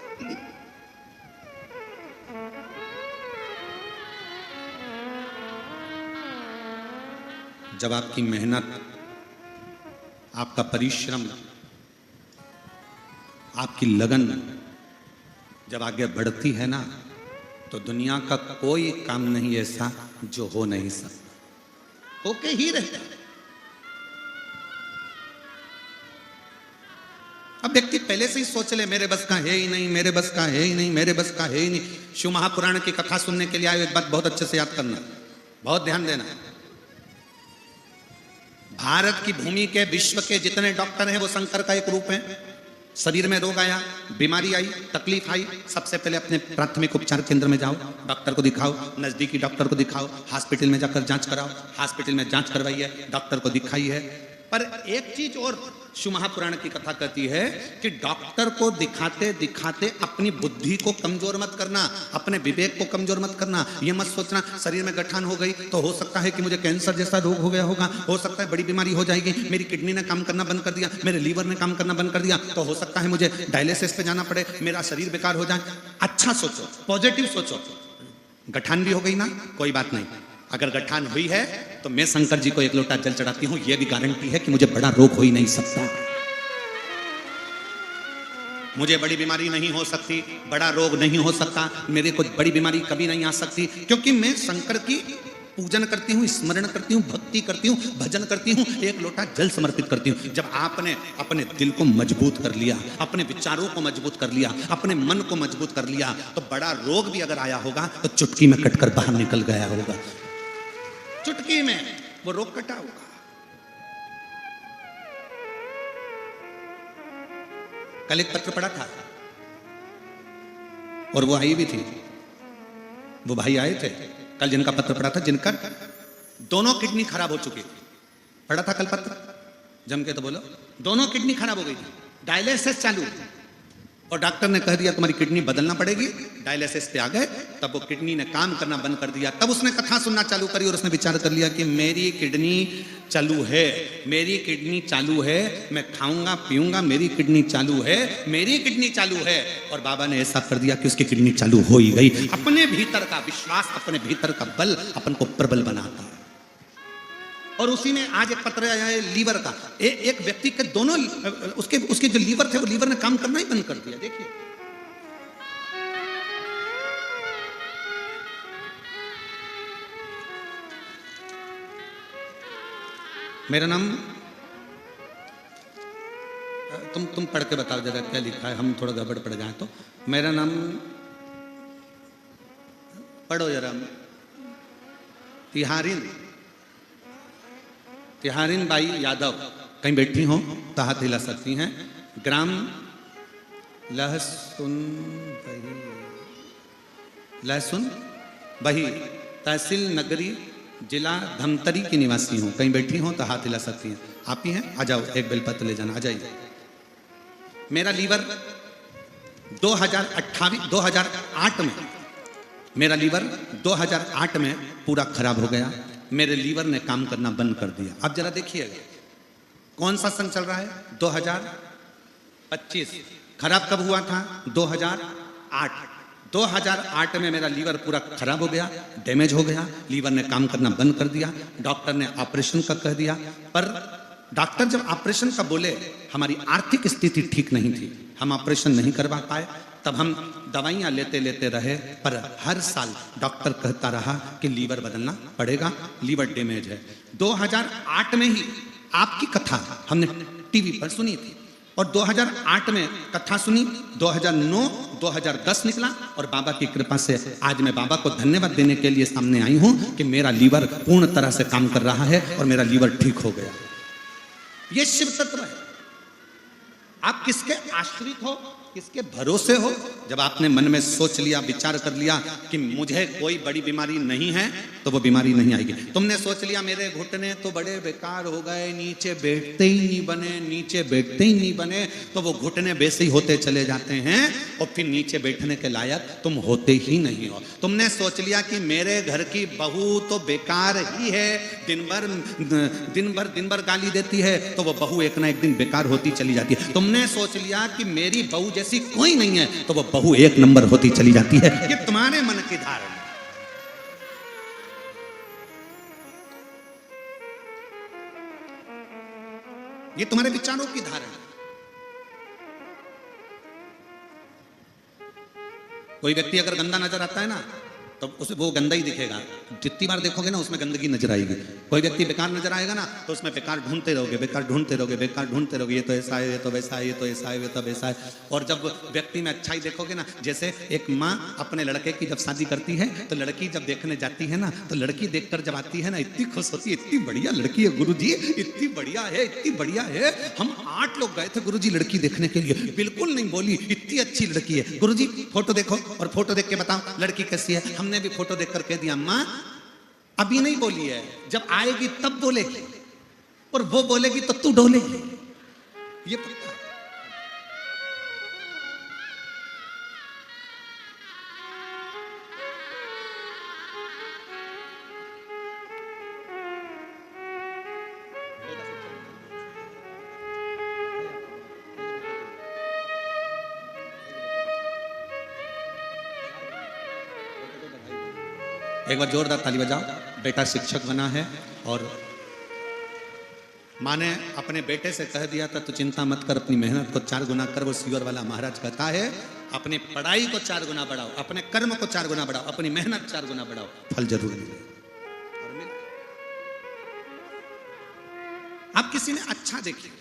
जब आपकी मेहनत, आपका परिश्रम, आपकी लगन जब आगे बढ़ती है ना, तो दुनिया का कोई काम नहीं ऐसा जो हो नहीं सकता, होके ही रहता है। अब व्यक्ति पहले से ही सोच ले मेरे बस का है ही नहीं, मेरे बस का है ही नहीं, मेरे बस का है ही नहीं। शिव महापुराण की कथा सुनने के लिए आए, एक बात बहुत अच्छे से याद करना, बहुत ध्यान देना। भारत की भूमि के, विश्व के जितने डॉक्टर हैं वो शंकर का एक रूप है। शरीर में रोग आया, बीमारी आई, तकलीफ आई, सबसे पहले अपने प्राथमिक उपचार केंद्र में जाओ, डॉक्टर को दिखाओ, नजदीकी डॉक्टर को दिखाओ, हॉस्पिटल में जाकर जांच कराओ, हॉस्पिटल में जांच करवाइए, डॉक्टर को दिखाई है। पर एक चीज और शिव महापुराण की कथा कहती है कि डॉक्टर को दिखाते दिखाते अपनी बुद्धि को कमजोर मत करना, अपने विवेक को कमजोर मत करना। ये मत सोचना शरीर में गठान हो गई तो हो सकता है कि मुझे कैंसर जैसा रोग हो गया होगा, हो सकता है बड़ी बीमारी हो जाएगी, मेरी किडनी ने काम करना बंद कर दिया, मेरे लीवर ने काम करना बंद कर दिया, तो हो सकता है मुझे डायलिसिस पे जाना पड़े, मेरा शरीर बेकार हो जाए। अच्छा सोचो, पॉजिटिव सोचो। गठान भी हो गई ना, कोई बात नहीं, अगर गठान हुई है तो मैं शंकर जी को एक लोटा जल चढ़ाती हूं, यह भी गारंटी है कि मुझे बड़ा रोग हो ही नहीं सकता, मुझे बड़ी बीमारी नहीं हो सकती, बड़ा रोग नहीं हो सकता, मेरे को बड़ी बीमारी कभी नहीं आ सकती, क्योंकि मैं शंकर की पूजन करती हूँ, स्मरण करती हूँ, भक्ति करती हूँ, भजन करती हूँ, एक लोटा जल समर्पित करती हूँ। जब आपने अपने दिल को मजबूत कर लिया, अपने विचारों को मजबूत कर लिया, अपने मन को मजबूत कर लिया, तो बड़ा रोग भी अगर आया होगा तो चुटकी में कटकर बाहर निकल गया होगा, चुटकी में वो रोग कटा होगा। कल एक पत्र पढ़ा था और वो आई भी थी, वो भाई आए थे कल, जिनका पत्र पढ़ा था, जिनका दोनों किडनी खराब हो चुकी थी। पढ़ा था कल पत्र, जम के तो बोलो, दोनों किडनी खराब हो गई थी, डायलिसिस चालू, और डॉक्टर ने कह दिया तुम्हारी किडनी बदलना पड़ेगी। डायलिसिस पे आ गए, तब वो किडनी ने काम करना बंद कर दिया। तब उसने कथा सुनना चालू करी और उसने विचार कर लिया कि मेरी किडनी चालू है, मेरी किडनी चालू है, मैं खाऊंगा पीऊंगा, मेरी किडनी चालू है, मेरी किडनी चालू है। और बाबा ने ऐसा कर दिया कि उसकी किडनी चालू हो ही गई। अपने भीतर का विश्वास, अपने भीतर का बल अपन को प्रबल बनाता है। और उसी में आज एक पत्र आया है लीवर का, एक व्यक्ति के दोनों उसके जो लीवर थे वो लीवर ने काम करना ही बंद कर दिया। देखिए मेरा नाम, तुम पढ़ के बताओ जरा क्या लिखा है, हम थोड़ा गड़बड़ पड़ जाए तो। मेरा नाम पढ़ो जरा, तिहारिन बाई यादव, कहीं बैठी हो तो हाथ हिला सकती हैं। ग्राम लहसुन बही, तहसील नगरी, जिला धमतरी की निवासी हूं, कहीं बैठी हो तो हाथ हिला सकती हैं। आप ही हैं, आ जाओ, एक बेलपत्र ले जाना, आ जाइए। मेरा लीवर 2008 में, मेरा लीवर 2008 में पूरा खराब हो गया, मेरे लीवर ने काम करना बंद कर दिया। अब जरा देखिएगा कौन सा सन चल रहा है, 2025। खराब कब हुआ था, 2008। 2008 में मेरा लीवर पूरा खराब हो गया, डैमेज हो गया, लीवर ने काम करना बंद कर दिया। डॉक्टर ने ऑपरेशन का कह दिया, पर डॉक्टर जब ऑपरेशन का बोले, हमारी आर्थिक स्थिति ठीक नहीं थी, हम ऑपरेशन नहीं करवा पाए। तब हम दवाइयां लेते लेते रहे, पर हर साल डॉक्टर कहता रहा कि लीवर बदलना पड़ेगा, लीवर डैमेज है। 2008 में ही आपकी कथा हमने टीवी पर सुनी थी, और 2008 में कथा सुनी, 2009 2010 निकला, और बाबा की कृपा से आज मैं बाबा को धन्यवाद देने के लिए सामने आई हूं कि मेरा लीवर पूर्ण तरह से काम कर रहा है और मेरा लीवर ठीक हो गया। ये शिव तत्व है। आप किसके आश्रित हो, किसके भरोसे हो? जब आपने मन में सोच लिया, विचार कर लिया कि मुझे कोई बड़ी बीमारी नहीं है, तो वो बीमारी नहीं आएगी। तुमने सोच लिया मेरे घुटने तो बड़े बेकार हो गए, नीचे बैठते ही नहीं बने, नीचे बैठते ही नहीं बने, तो वो घुटने वैसे ही होते चले जाते हैं और फिर नीचे बैठने के लायक तुम होते ही नहीं हो। तुमने सोच लिया कि मेरे घर की बहू तो बेकार ही है, दिन भर गाली देती है, तो वो बहू एक ना एक दिन बेकार होती चली जाती है। तुमने सोच लिया कि मेरी बहू जैसी कोई नहीं है, तो वो बहू एक नंबर होती चली जाती है। ये तुम्हारे मन की धारणा। ये तुम्हारे विचारों की धारा है। कोई व्यक्ति अगर गंदा नजर आता है ना तो उसे वो गंदा ही दिखेगा, जितनी बार देखोगे ना उसमें गंदगी नजर आएगी। कोई व्यक्ति बेकार नजर आएगा ना तो उसमें बेकार ढूंढते रहोगे, बेकार ढूंढते रहोगे, बेकार ढूंढते रहोगे, ये तो ऐसा है, ये तो वैसा है, ये तो ऐसा है, ये तो वैसा है। और जब व्यक्ति में अच्छाई देखोगे ना, जैसे एक माँ अपने लड़के की जब शादी करती है तो लड़की जब देखने जाती है ना तो लड़की देखकर जब आती है ना इतनी खुश होती है, इतनी बढ़िया लड़की है गुरुजी, इतनी बढ़िया है, इतनी बढ़िया है। हम 8 लोग गए थे गुरुजी लड़की देखने के लिए, बिल्कुल नहीं बोली, इतनी अच्छी लड़की है। गुरुजी फोटो देखो और फोटो देख के बताओ लड़की कैसी है। हमने भी फोटो देख कर कह दिया अम्मा अभी नहीं बोली है, जब आएगी तब बोलेगी, और वो बोलेगी तो तू डोलेगी, ये पक्का। एक बार जोरदार ताली बजाओ। बेटा शिक्षक बना है और माँ ने अपने बेटे से कह दिया था तो चिंता मत कर, अपनी मेहनत को 4 गुना कर। वो सीवर वाला महाराज कहता है अपनी पढ़ाई को 4 गुना बढ़ाओ, अपने कर्म को 4 गुना बढ़ाओ, अपनी मेहनत 4 गुना बढ़ाओ, फल जरूर मिले। और मिले। आप किसी ने अच्छा देखिए,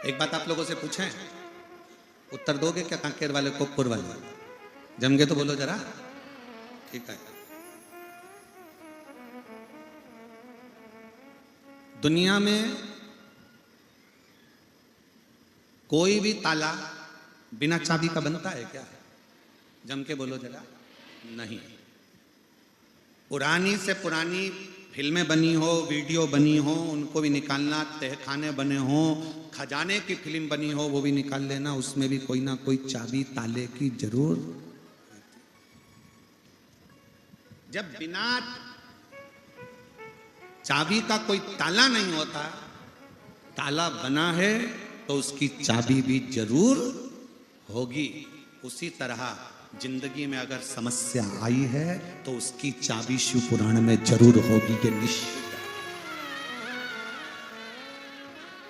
एक बात आप लोगों से पूछें, उत्तर दोगे क्या? कांकेर वाले, कोकपुर वाले, जम के तो बोलो जरा। ठीक है, दुनिया में कोई भी ताला बिना चाबी का बनता है क्या? जम के बोलो जरा। नहीं। पुरानी से पुरानी फिल्में बनी हो, वीडियो बनी हो, उनको भी निकालना, तहखाने बने हो, खजाने की फिल्म बनी हो, वो भी निकाल लेना, उसमें भी कोई ना कोई चाबी ताले की जरूर। जब बिना चाबी का कोई ताला नहीं होता, ताला बना है तो उसकी चाबी भी जरूर होगी। उसी तरह जिंदगी में अगर समस्या आई है तो उसकी चाबी शिव पुराण में जरूर होगी, ये निश्चित।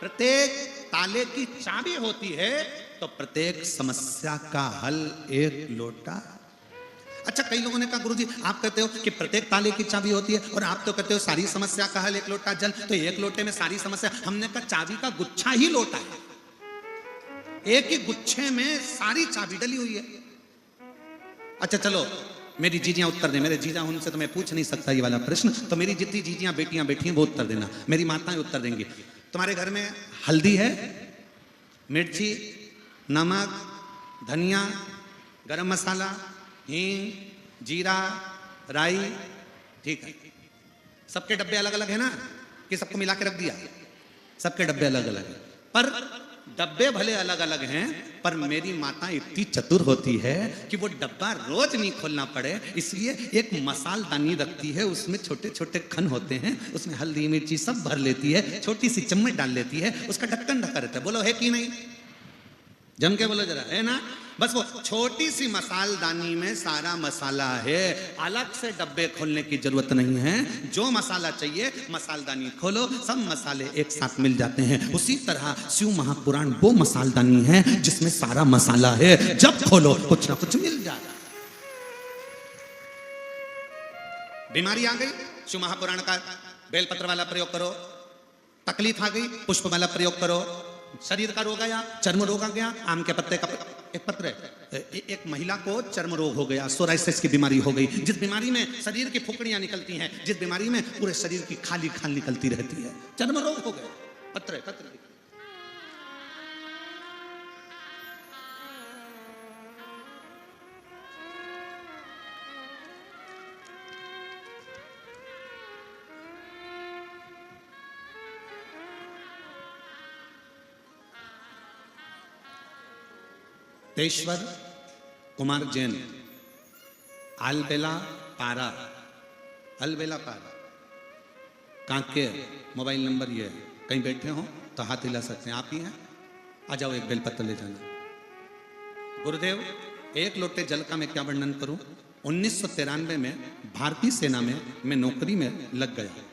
प्रत्येक ताले की चाबी होती है तो प्रत्येक समस्या का हल एक लोटा। अच्छा, कई लोगों ने कहा गुरुजी आप कहते हो कि प्रत्येक ताले की चाबी होती है और आप तो कहते हो सारी समस्या का हल एक लोटा जल, तो एक लोटे में सारी समस्या। हमने कहा चाबी का गुच्छा ही लोटा है, एक ही गुच्छे में सारी चाबी डली हुई है। अच्छा चलो, मेरी जीजियां उत्तर दें, मेरे जीजा उनसे तो मैं पूछ नहीं सकता ये वाला प्रश्न, तो मेरी जितनी जीजियां बेटियां बैठी हैं वो उत्तर देना, मेरी माताएं उत्तर देंगी। तुम्हारे घर में हल्दी है, मिर्ची, नमक, धनिया, गरम मसाला, हींग, जीरा, राई, ठीक है। सबके डब्बे अलग अलग है ना, कि सबको मिला के रख दिया? सबके डब्बे अलग अलग है, पर डब्बे भले अलग अलग हैं, पर मेरी माता इतनी चतुर होती है कि वो डब्बा रोज नहीं खोलना पड़े, इसलिए एक मसालदानी रखती है, उसमें छोटे छोटे खन होते हैं, उसमें हल्दी मिर्ची सब भर लेती है, छोटी सी चम्मच डाल लेती है, उसका ढक्कन ढका रहता है। बोलो है कि नहीं? जम के बोलो जरा, है ना? बस वो छोटी सी मसालदानी में सारा मसाला है, अलग से डब्बे खोलने की जरूरत नहीं है। जो मसाला चाहिए मसालदानी खोलो, सब मसाले एक साथ मिल जाते हैं। उसी तरह शिव महापुराण वो मसालदानी है जिसमें सारा मसाला है, जब खोलो कुछ ना कुछ मिल जाता। बीमारी आ गई, शिव महापुराण का बेलपत्र वाला प्रयोग करो। तकलीफ आ गई, पुष्प वाला प्रयोग करो। शरीर का रोग आया, चर्म रोग आ गया, आम के पत्ते का एक पत्र है। एक महिला को चर्म रोग हो गया, सोराइसिस की बीमारी हो गई, जिस बीमारी में शरीर की फुकड़ियां निकलती हैं, जिस बीमारी में पूरे शरीर की खाली खाल निकलती रहती है, चर्म रोग हो गया, पत्र पत्र। तेश्वर कुमार जैन, अलबेला पारा, अलबेला पारा, कांकेर। मोबाइल नंबर ये है, कहीं बैठे हो तो हाथ हिला सकते हैं, आप ही हैं, आ जाओ एक बेलपत्र ले जाना। गुरुदेव, एक लोटे जल का मैं क्या वर्णन करूं। 1993 में भारतीय सेना में मैं नौकरी में लग गया।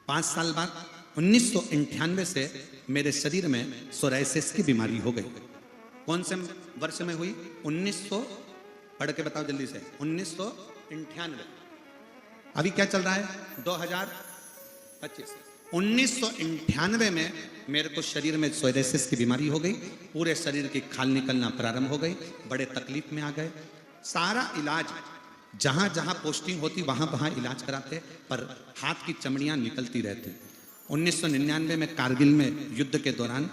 5 साल बाद 1998 से मेरे शरीर में सोराइसिस की बीमारी हो गई। कौन से वर्ष में हुई? 1900, पढ़ के बताओ जल्दी से। 1998। अभी क्या चल रहा है? 2025। 1998 में मेरे को शरीर में सोराइसिस की बीमारी हो गई। पूरे शरीर की खाल निकलना प्रारंभ हो गई। बड़े तकलीफ में आ गए। सारा इलाज जहां जहां पोस्टिंग होती वहां वहां इलाज कराते, पर हाथ की चमड़ियां निकलती रहती। 1999 में कारगिल में युद्ध के दौरान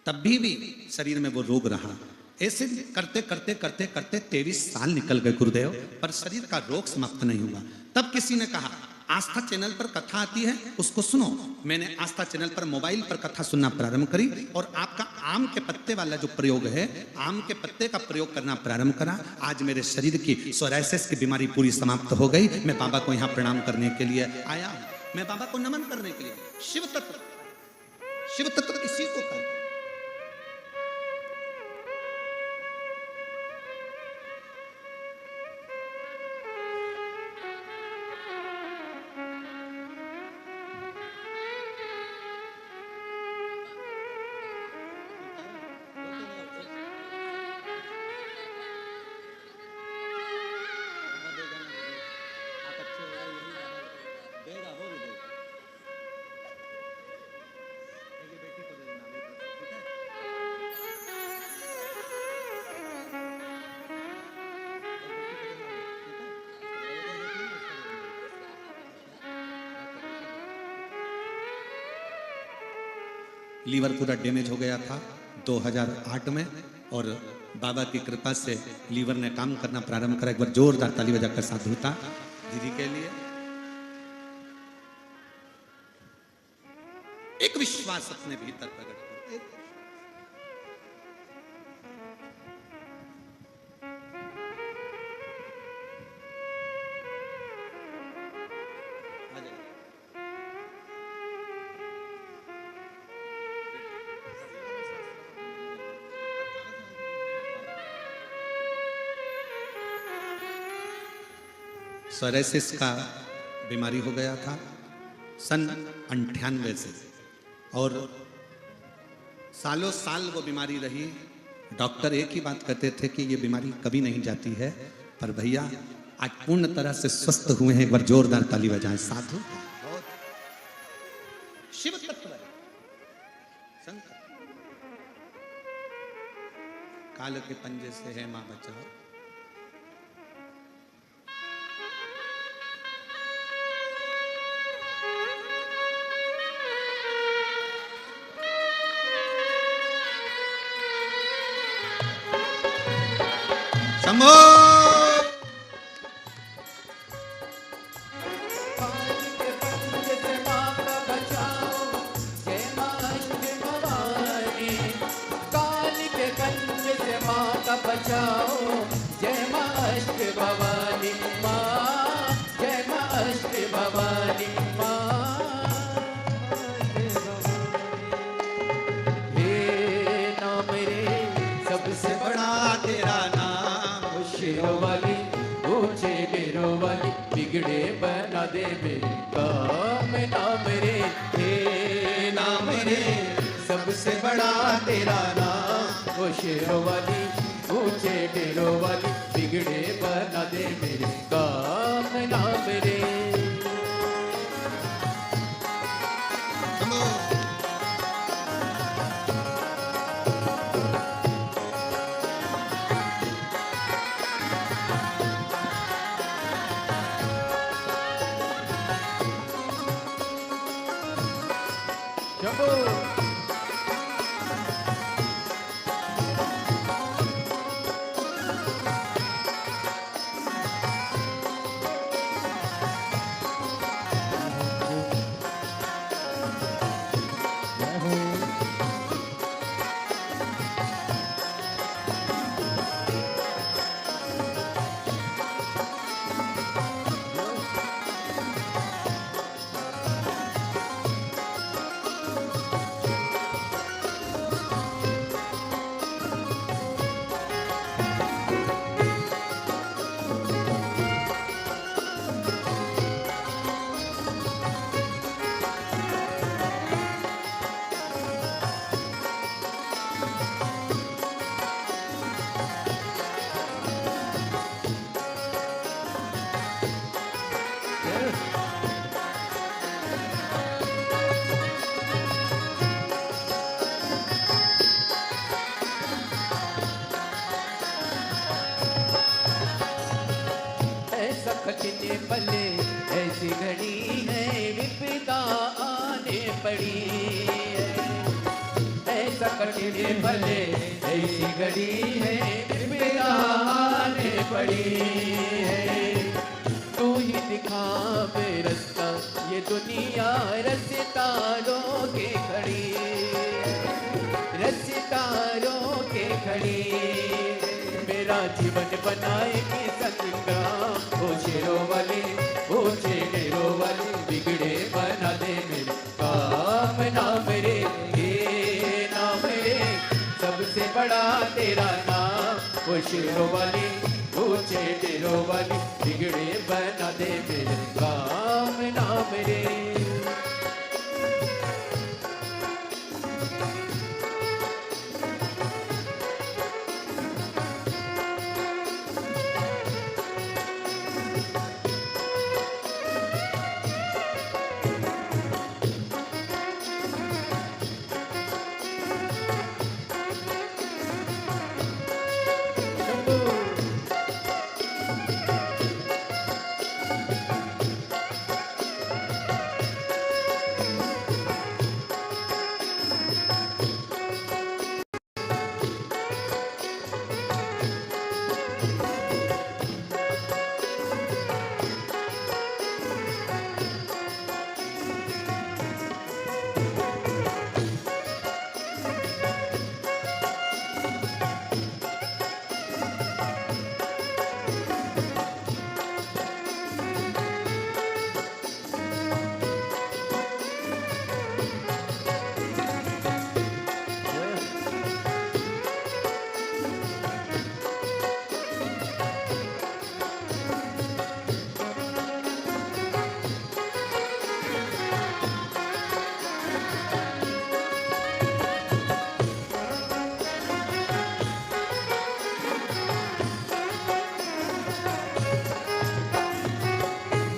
तब भी शरीर में वो रोग रहा। ऐसे करते करते करते करते 23 साल निकल गए गुरुदेव, पर शरीर का रोग समाप्त नहीं हुआ। तब किसी ने कहा आस्था चैनल पर कथा आती है, उसको सुनो। मैंने आस्था चैनल पर मोबाइल पर कथा सुनना प्रारंभ करी और आपका आम के पत्ते वाला जो प्रयोग है, आम के पत्ते का प्रयोग करना प्रारंभ करा। आज मेरे शरीर की सोराइसिस की बीमारी पूरी समाप्त हो गई। मैं बाबा को यहाँ प्रणाम करने के लिए आया हूँ। मैं बाबा को नमन करने के लिए। शिव तत्व, शिव तत्व इसी को कहते हैं। लीवर पूरा डैमेज हो गया था 2008 में, और बाबा की कृपा से लीवर ने काम करना प्रारंभ करा। एक बार जोरदार ताली बजाकर साधुता दीदी के लिए। एक विश्वास अपने भीतर प्रकट कर। सोराइसिस का बीमारी हो गया था सन 98 से, और सालों साल वो बीमारी रही। डॉक्टर एक ही बात कहते थे कि ये बीमारी कभी नहीं जाती है, पर भैया आज पूर्ण तरह से स्वस्थ हुए हैं। एक बार जोरदार ताली बजाएं साधु। शिव तत्व शंकर, काल के पंजे से है मां बचाओ। शंभो बचाओ, जय मां अष्ट भवानी मां, जय मां अष्ट भवानी मां। हे नाम रे सबसे बड़ा तेरा नाम, शेरों वाली ऊंचे डेरों वाली बिगड़े बना दे मेरे काम। नाम रे, हे नाम रे सबसे बड़ा तेरा नाम, वो शेरों वाली ऊंचे डेरों वाली बिगड़े बना दे मेरे काम। नाम रे शंभो। कटने पले ऐसी घड़ी है विपदा आने पड़ी है। ऐसा कटने पले ऐसी घड़ी है विपदा आने पड़ी है। तू ही दिखा बे रास्ता ये दुनिया रास्ता रोके खड़ी रास्ता रोके खड़ी। मेरा जीवन बनाएगी संग्राम ओ शेरों वाली ओ शेरों वाली बिगड़े बना दे मेरे काम ना मेरे ये ना मेरे सबसे बड़ा तेरा नाम ओ शेरों वाली ओ शेरों वाली बिगड़े बना दे मेरे काम ना मेरे।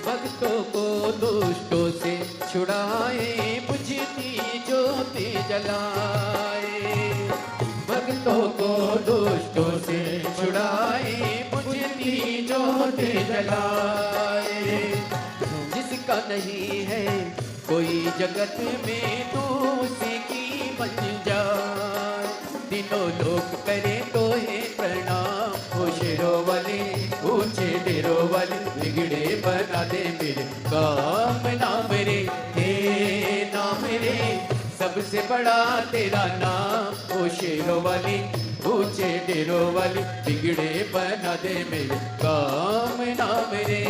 भक्तों को दुष्टों से छुड़ाए बुझती ज्योति जलाए। भक्तों को दुष्टों से छुड़ाए बुझती ज्योति जलाए। जिसका नहीं है कोई जगत में तू उसी की बन जाए। तीनों लोग करे तो है प्रणाम ओ शेरों वाली ऊंचे डेरों वाली बिगड़े बना दे मेरे काम ना मेरे हे ना मेरे सबसे बड़ा तेरा नाम ओ शेरों वाली ऊंचे डेरों वाली बिगड़े बना दे मेरे काम ना मेरे।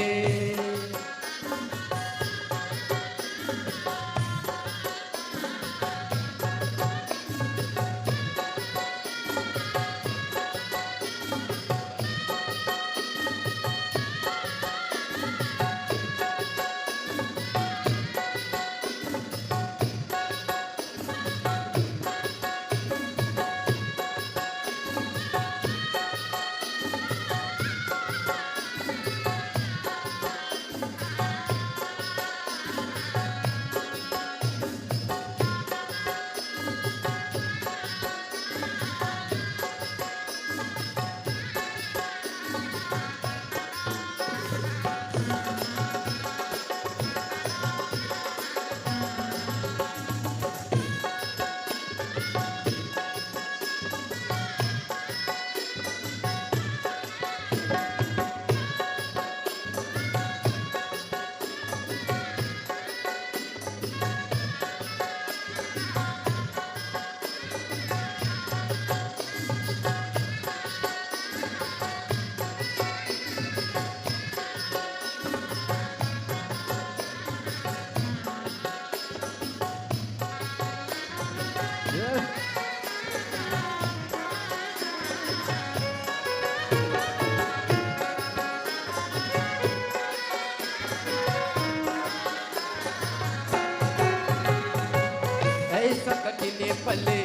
ऐसा कटने पले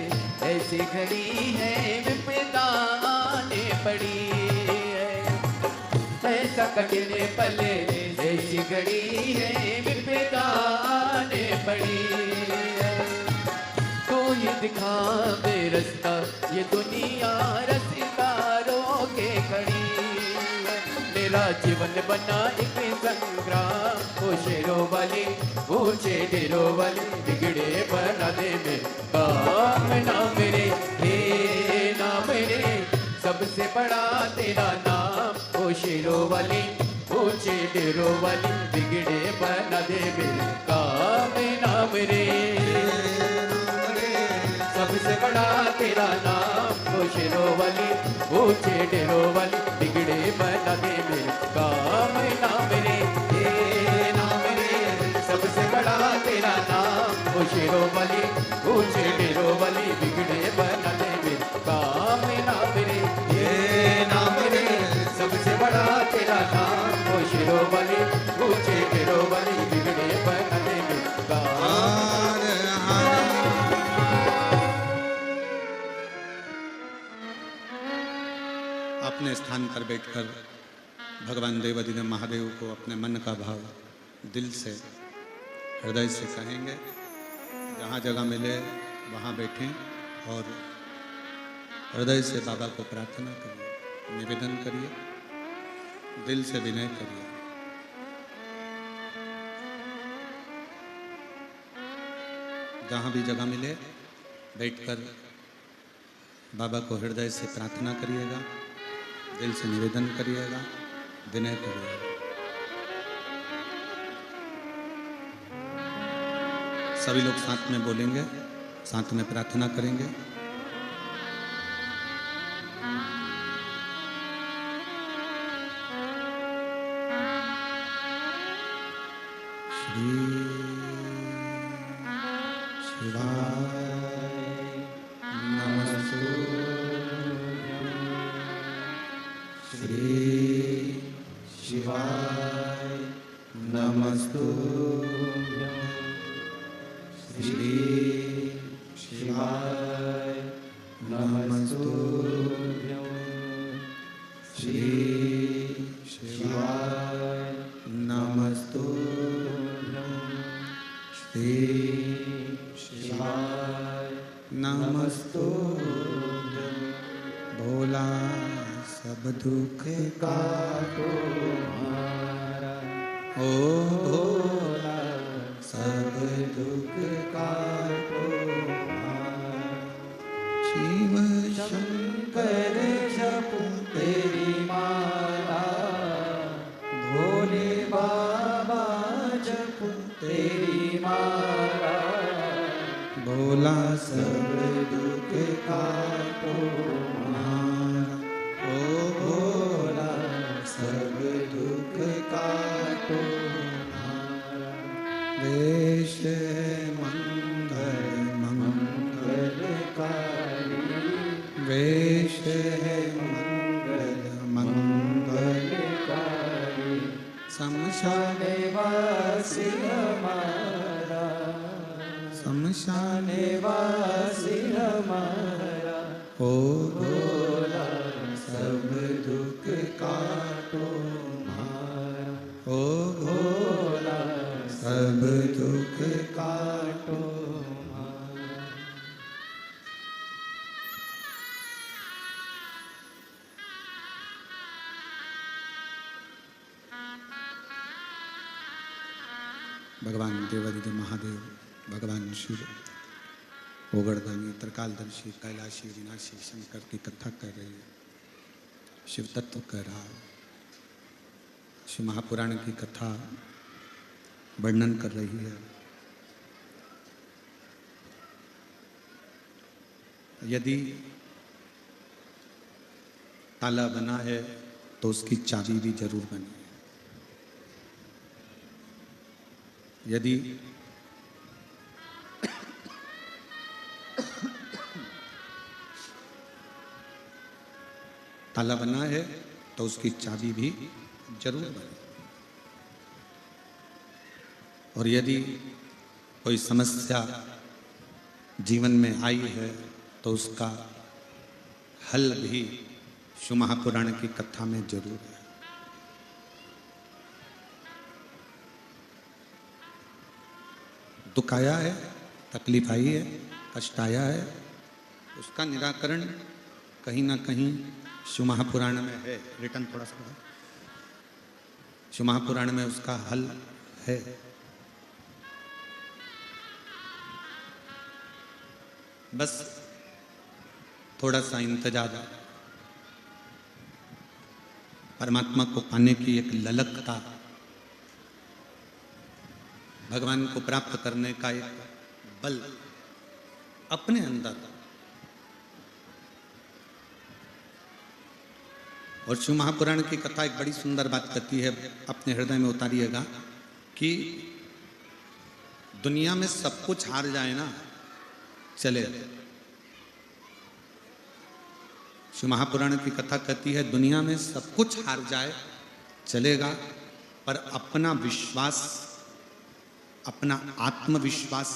ऐसी घड़ी है विपदा आने पड़ी है। ऐसा कटने पले ऐसी घड़ी है विपदा आने पड़ी है। तू ही दिखा दे रास्ता ये दुनिया रास्ता रोके खड़ी है। मेरा जीवन बना एक संग्राम। ओ शेरों वाली ऊंचे डेरों वाली बिगड़े बना दे मेरे काम ना मेरे, हे ना मेरे सबसे बड़ा तेरा नाम। ओ शेरों वाली ऊंचे डेरों वाली बिगड़े बना दे मेरे काम ना मेरे, सबसे बड़ा तेरा नाम। ओ शेरों वाली ऊंचे डेरों वाली बिगड़े बना दे मेरे काम ना मेरे, हे ना मेरे सबसे बड़ा तेरा नाम। ओ शेरों वाली ऊंचे डेरों वाली बिगड़े बना दे मेरे काम ना मेरे, हे ना मेरे सबसे बड़ा तेरा नाम। ओ शेरों वाली ऊंचे डेरों वाली बिगड़े बना दे मेरे काम। अपने स्थान पर बैठकर भगवान देवाधिदेव महादेव को अपने मन का भाव दिल से हृदय से कहेंगे। जहाँ जगह मिले वहाँ बैठें और हृदय से बाबा को प्रार्थना करिए, निवेदन करिए, दिल से विनय करिए। जहाँ भी जगह मिले बैठकर बाबा को हृदय से प्रार्थना करिएगा, दिल से निवेदन करिएगा, विनय करिएगा। सभी लोग साथ में बोलेंगे, साथ में प्रार्थना करेंगे। श्री शिवाय शिवाय नमस्तुभ्यं, श्री शिवाय नमस्तुभ्यं, श्री शिवाय नमस्तुभ्यं, श्री शिवाय नमस्तुभ्यं। भोला सब दुख काटो हमारा, ओ भोला सब दुख काटो हमारा। शिव शंकर जपू तेरी माला, भोले बाबा जपू तेरी माला। भोला सब दुख काटो ओ भोला सब दुख काटो हमारा। वेश मंगल मंगलकारी, वेश है मंगल मंगलकारी। शमशान निवासी हमारा, शमशान निवासी हमारा। ओ भोला सब दुख काटो हमारा, ओ भोला सब दुख काटो हमारा। भगवान देवाधिदेव महादेव, भगवान शिव, ओगड़दानी, त्रिकालदर्शी, कैलाशी, विनाशी शंकर की कथा कर रही है। शिव तत्व कह रहा है, शिव महापुराण की कथा वर्णन कर रही है। यदि ताला बना है तो उसकी चाबी भी जरूर बनी है। यदि ताला बना है तो उसकी चाबी भी जरूर बने। और यदि कोई समस्या जीवन में आई है तो उसका हल भी शिव महापुराण की कथा में जरूर है। दुख आया है, तकलीफ आई है, कष्ट आया है, उसका निराकरण कहीं ना कहीं शिव महापुराण में है। रिटर्न थोड़ा सा शिव महापुराण में उसका हल है। बस थोड़ा सा इंतजार, परमात्मा को पाने की एक ललकता, भगवान को प्राप्त करने का एक बल अपने अंदर। और शिव महापुराण की कथा एक बड़ी सुंदर बात कहती है, अपने हृदय में उतारिएगा कि दुनिया में सब कुछ हार जाए ना चले। शिव महापुराण की कथा कहती है दुनिया में सब कुछ हार जाए चलेगा, पर अपना विश्वास, अपना आत्मविश्वास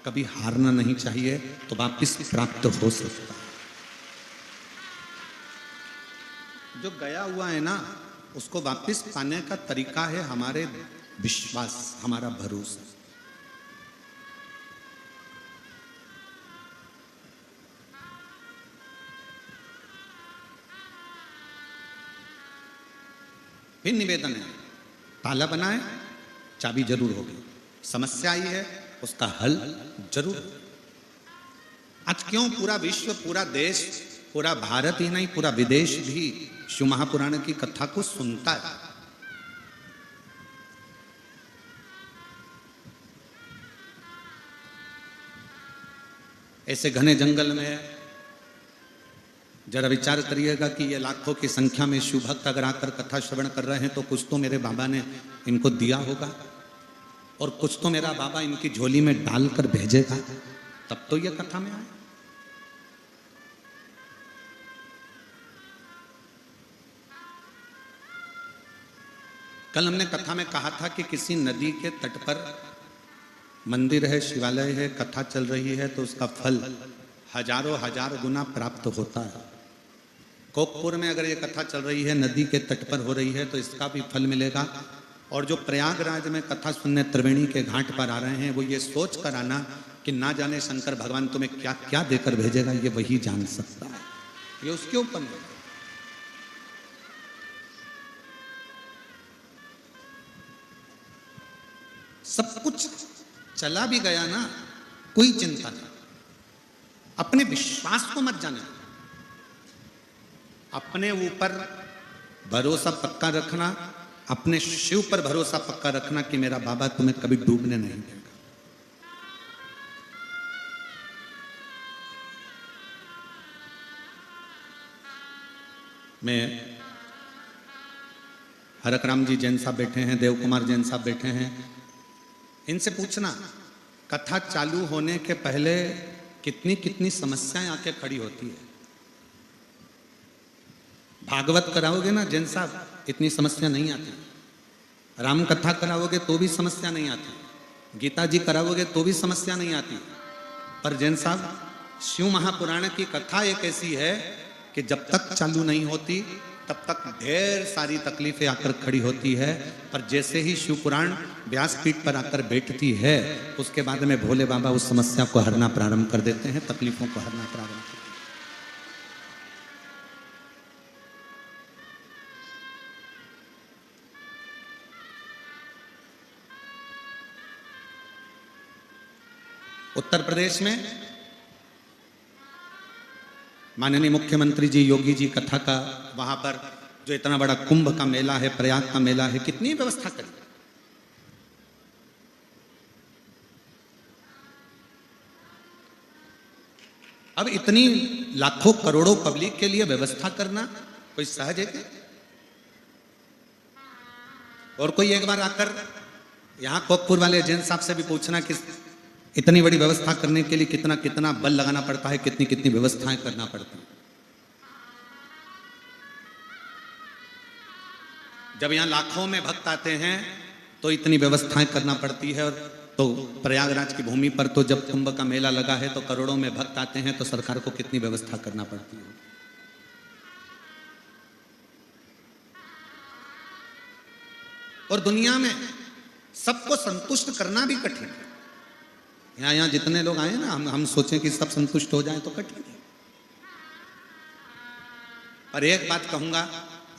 कभी हारना नहीं चाहिए, तो वापिस प्राप्त हो सकता है। जो गया हुआ है ना, उसको वापिस पाने का तरीका है हमारे विश्वास, हमारा भरोसा। फिर निवेदन है, ताला बनाए चाबी जरूर होगी, समस्या आई है उसका हल जरूर। आज क्यों पूरा विश्व, पूरा देश, पूरा भारत ही नहीं पूरा विदेश भी शिव महापुराण की कथा को सुनता है? ऐसे घने जंगल में जरा विचार करिएगा कि ये लाखों की संख्या में शिव भक्त अगर आकर कथा श्रवण कर रहे हैं तो कुछ तो मेरे बाबा ने इनको दिया होगा, और कुछ तो मेरा बाबा इनकी झोली में डालकर भेजेगा, तब तो ये कथा में आए। कल हमने कथा में कहा था कि किसी नदी के तट पर मंदिर है, शिवालय है, कथा चल रही है, तो उसका फल हजारों हजार गुना प्राप्त होता है। कोकपुर में अगर ये कथा चल रही है, नदी के तट पर हो रही है, तो इसका भी फल मिलेगा। और जो प्रयागराज में कथा सुनने त्रिवेणी के घाट पर आ रहे हैं, वो ये सोच कर आना कि ना जाने शंकर भगवान तुम्हें क्या क्या देकर भेजेगा, ये वही जान सकता है, ये उसके ऊपर है। सब कुछ चला भी गया ना, कोई चिंता नहीं, अपने विश्वास को मत जाने, अपने ऊपर भरोसा पक्का रखना, अपने शिव पर भरोसा पक्का रखना कि मेरा बाबा तुम्हें कभी डूबने नहीं देगा। मैं हरक राम जी जैन साहब बैठे हैं, देव कुमार जैन साहब बैठे हैं, इनसे पूछना कथा चालू होने के पहले कितनी कितनी समस्याएं आके खड़ी होती है। भागवत कराओगे ना जैन साहब, इतनी समस्या नहीं आती। राम कथा कराओगे तो भी समस्या नहीं आती, गीता जी कराओगे तो भी समस्या नहीं आती। पर जैन साहब शिव महापुराण की कथा एक ऐसी है कि जब तक चालू नहीं होती तब तक ढेर सारी तकलीफें आकर खड़ी होती है, पर जैसे ही शिव पुराण व्यासपीठ पर आकर बैठती है, उसके बाद में भोले बाबा उस समस्या को हरना प्रारंभ कर देते हैं, तकलीफों को हरना प्रारंभ कर देते हैं। उत्तर प्रदेश में माननीय मुख्यमंत्री जी योगी जी कथा का, वहां पर जो इतना बड़ा कुंभ का मेला है, प्रयाग का मेला है, कितनी व्यवस्था करी। अब इतनी लाखों करोड़ों पब्लिक के लिए व्यवस्था करना कोई सहज है क्या? और कोई एक बार आकर यहां कोकपुर वाले जैन साहब से भी पूछना कि इतनी बड़ी व्यवस्था करने के लिए कितना कितना बल लगाना पड़ता है, कितनी कितनी व्यवस्थाएं करना पड़ती हैं। जब यहां लाखों में भक्त आते हैं तो इतनी व्यवस्थाएं करना पड़ती है। और तो प्रयागराज की भूमि पर तो जब कुंभ का मेला लगा है तो करोड़ों में भक्त आते हैं, तो सरकार को कितनी व्यवस्था करना पड़ती है। और दुनिया में सबको संतुष्ट करना भी कठिन है। यहाँ जितने लोग आए ना, हम सोचें कि सब संतुष्ट हो जाए तो कठिन है। पर एक बात कहूंगा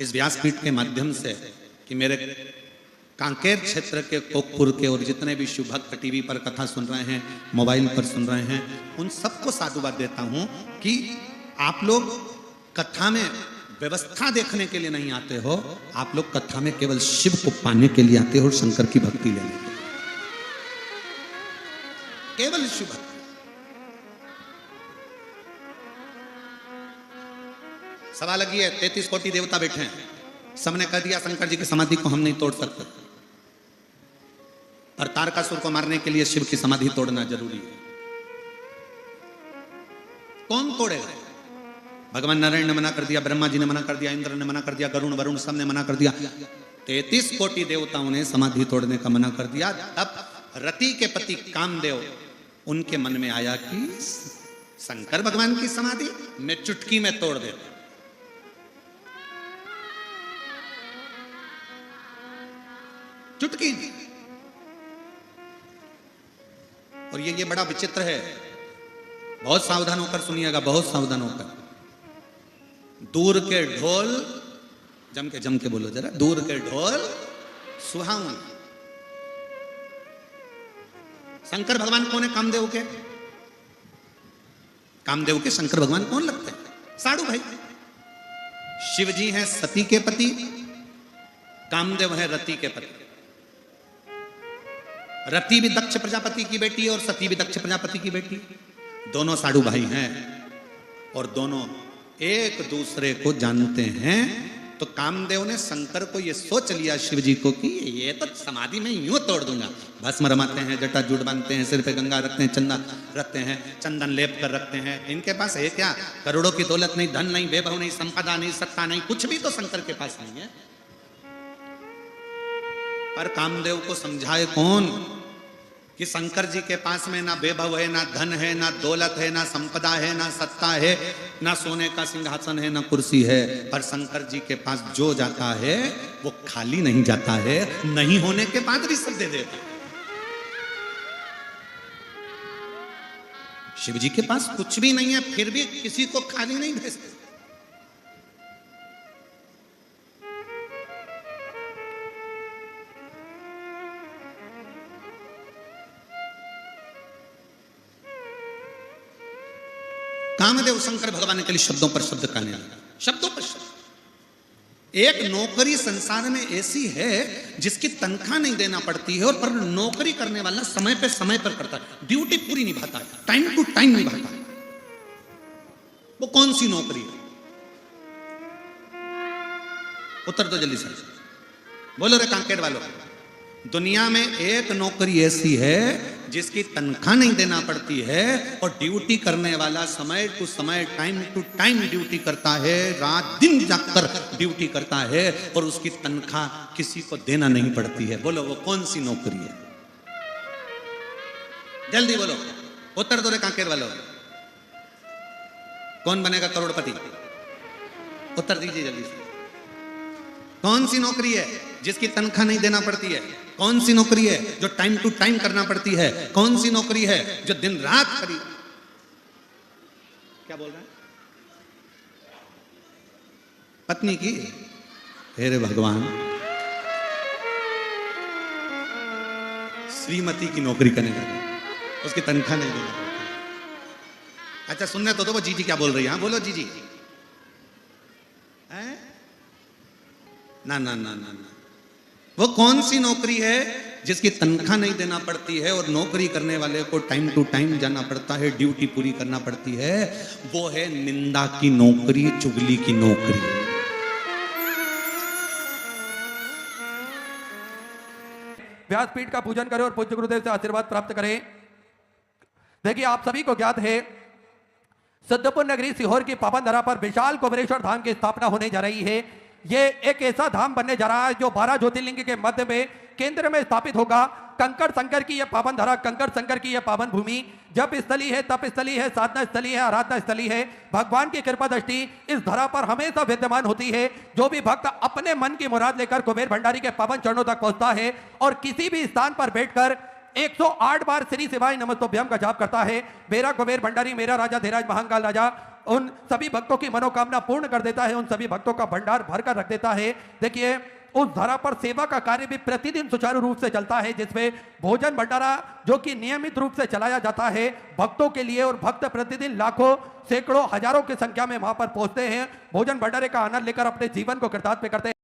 इस व्यासपीठ के माध्यम से कि मेरे कांकेर क्षेत्र के कोकपुर के और जितने भी शिव भक्त टीवी पर कथा सुन रहे हैं, मोबाइल पर सुन रहे हैं, उन सबको साधुवाद देता हूं कि आप लोग कथा में व्यवस्था देखने के लिए नहीं आते हो, आप लोग कथा में केवल शिव को पाने के लिए आते हो और शंकर की भक्ति लेने के लिए, केवल शिव भक्ति। सवाल लगी है, 33 कोटि देवता बैठे हैं, सबने कह दिया शंकर जी की समाधि को हम नहीं तोड़ सकते, और तारकासुर को मारने के लिए शिव की समाधि तोड़ना जरूरी है। कौन तोड़ेगा? भगवान नारायण ने मना कर दिया, ब्रह्मा जी ने मना कर दिया, इंद्र ने मना कर दिया, गरुण वरुण सब ने मना कर दिया, 33 कोटि देवताओं ने समाधि तोड़ने का मना कर दिया। तब रति के पति कामदेव, उनके मन में आया कि शंकर भगवान की समाधि मैं चुटकी में तोड़ देता। चुटकी। और ये बड़ा विचित्र है, बहुत सावधान होकर सुनिएगा, बहुत सावधान होकर। दूर के ढोल, जम के बोलो जरा, दूर के ढोल सुहावन। शंकर भगवान कौन है? कामदेव के, कामदेव के शंकर भगवान कौन लगते हैं? साधु भाई। शिव जी हैं सती के पति, कामदेव है रति के पति। रति भी दक्ष प्रजापति की बेटी और सती भी दक्ष प्रजापति की बेटी, दोनों साधु भाई हैं और दोनों एक दूसरे को जानते हैं। तो कामदेव ने शंकर को यह सोच लिया, शिव जी को, कि ये तो समाधि में यूं तोड़ दूंगा। भस्म रमाते हैं, जटा जूट बांधते हैं, सिर पे गंगा रखते हैं, चंदा रखते हैं, चंदन लेप कर रखते हैं। इनके पास है क्या? करोड़ों की दौलत नहीं, धन नहीं, वैभव नहीं, संपदा नहीं, सत्ता नहीं, कुछ भी तो शंकर के पास नहीं है। पर कामदेव को समझाए कौन कि शंकर जी के पास में ना वैभव है, ना धन है, ना दौलत है, ना संपदा है, ना सत्ता है, ना सोने का सिंहासन है, ना कुर्सी है। पर शंकर जी के पास जो जाता है वो खाली नहीं जाता है, नहीं होने के बाद भी सब दे देता है। शिव जी के पास कुछ भी नहीं है, फिर भी किसी को खाली नहीं भेजते। कामदेव शंकर भगवान के लिए शब्दों पर शब्द कहने लगा, शब्दों पर शब्द। एक नौकरी संसार में ऐसी है जिसकी तनख्वाह नहीं देना पड़ती है, और पर नौकरी करने वाला समय पर करता है, ड्यूटी पूरी निभाता है, टाइम टू टाइम निभाता है। वो कौन सी नौकरी है? उत्तर तो जल्दी से बोलो रे कांकेर वालों। दुनिया में एक नौकरी ऐसी है जिसकी तनख्वाह नहीं देना पड़ती है, और ड्यूटी करने वाला समय टू समय, टाइम टू टाइम ड्यूटी करता है, रात दिन जाकर ड्यूटी करता है, और उसकी तनख्वाह किसी को देना नहीं पड़ती है। बोलो वो कौन सी नौकरी है? जल्दी बोलो, उत्तर दो रे कांकेर वालों। कौन बनेगा करोड़पति? उत्तर दीजिए जल्दी से। कौन सी नौकरी है जिसकी तनख्वाह नहीं देना पड़ती है? कौन सी नौकरी है जो टाइम टू टाइम करना पड़ती है? कौन सी नौकरी है जो दिन रात करी? क्या बोल रहे हैं? पत्नी की? हे भगवान, श्रीमती की नौकरी करने लगे, उसकी तनख्वाह नहीं देना पड़ती। अच्छा सुनने तो दो, वो जीजी क्या बोल रही है? हाँ बोलो जीजी। ना ना ना ना ना, वो कौन सी नौकरी है जिसकी तनख्वाह नहीं देना पड़ती है और नौकरी करने वाले को टाइम टू टाइम जाना पड़ता है, ड्यूटी पूरी करना पड़ती है? वो है निंदा की नौकरी, चुगली की नौकरी। व्यासपीठ का पूजन करें और पूज्य गुरुदेव से आशीर्वाद प्राप्त करें। देखिए आप सभी को ज्ञात है, सिद्धपुर नगरी सीहोर की पावन धरा पर विशाल कुबेरेश्वर धाम की स्थापना होने जा रही है। ये एक ऐसा धाम बनने जा रहा है जो 12 ज्योतिर्लिंग के मध्य में केंद्र में स्थापित होगा। कंकड़ शंकर की यह पावन धरा, कंकड़ शंकर की यह पावन भूमि जप स्थली है, तप स्थली है, साधना स्थली है, आराधना स्थली है। भगवान की कृपा दृष्टि इस धरा पर हमेशा विद्यमान होती है। जो भी भक्त अपने मन की मुराद लेकर कुबेर भंडारी के पावन चरणों तक पहुंचता है और किसी भी स्थान पर बैठकर 108 बार श्री शिवाय नमस्तोभ्यम का जाप करता है, मेरा कुबेर भंडारी, मेरा राजा धीराज महाकाल राजा उन सभी भक्तों की मनोकामना पूर्ण कर देता है, उन सभी भक्तों का भंडार भर कर रख देता है। देखिए उस धरा पर सेवा का कार्य भी प्रतिदिन सुचारू रूप से चलता है, जिसमें भोजन भंडारा जो कि नियमित रूप से चलाया जाता है भक्तों के लिए, और भक्त प्रतिदिन लाखों सैकड़ों हजारों की संख्या में वहां पर पहुंचते हैं, भोजन भंडारे का आनंद लेकर अपने जीवन को कृतार्थ करते हैं।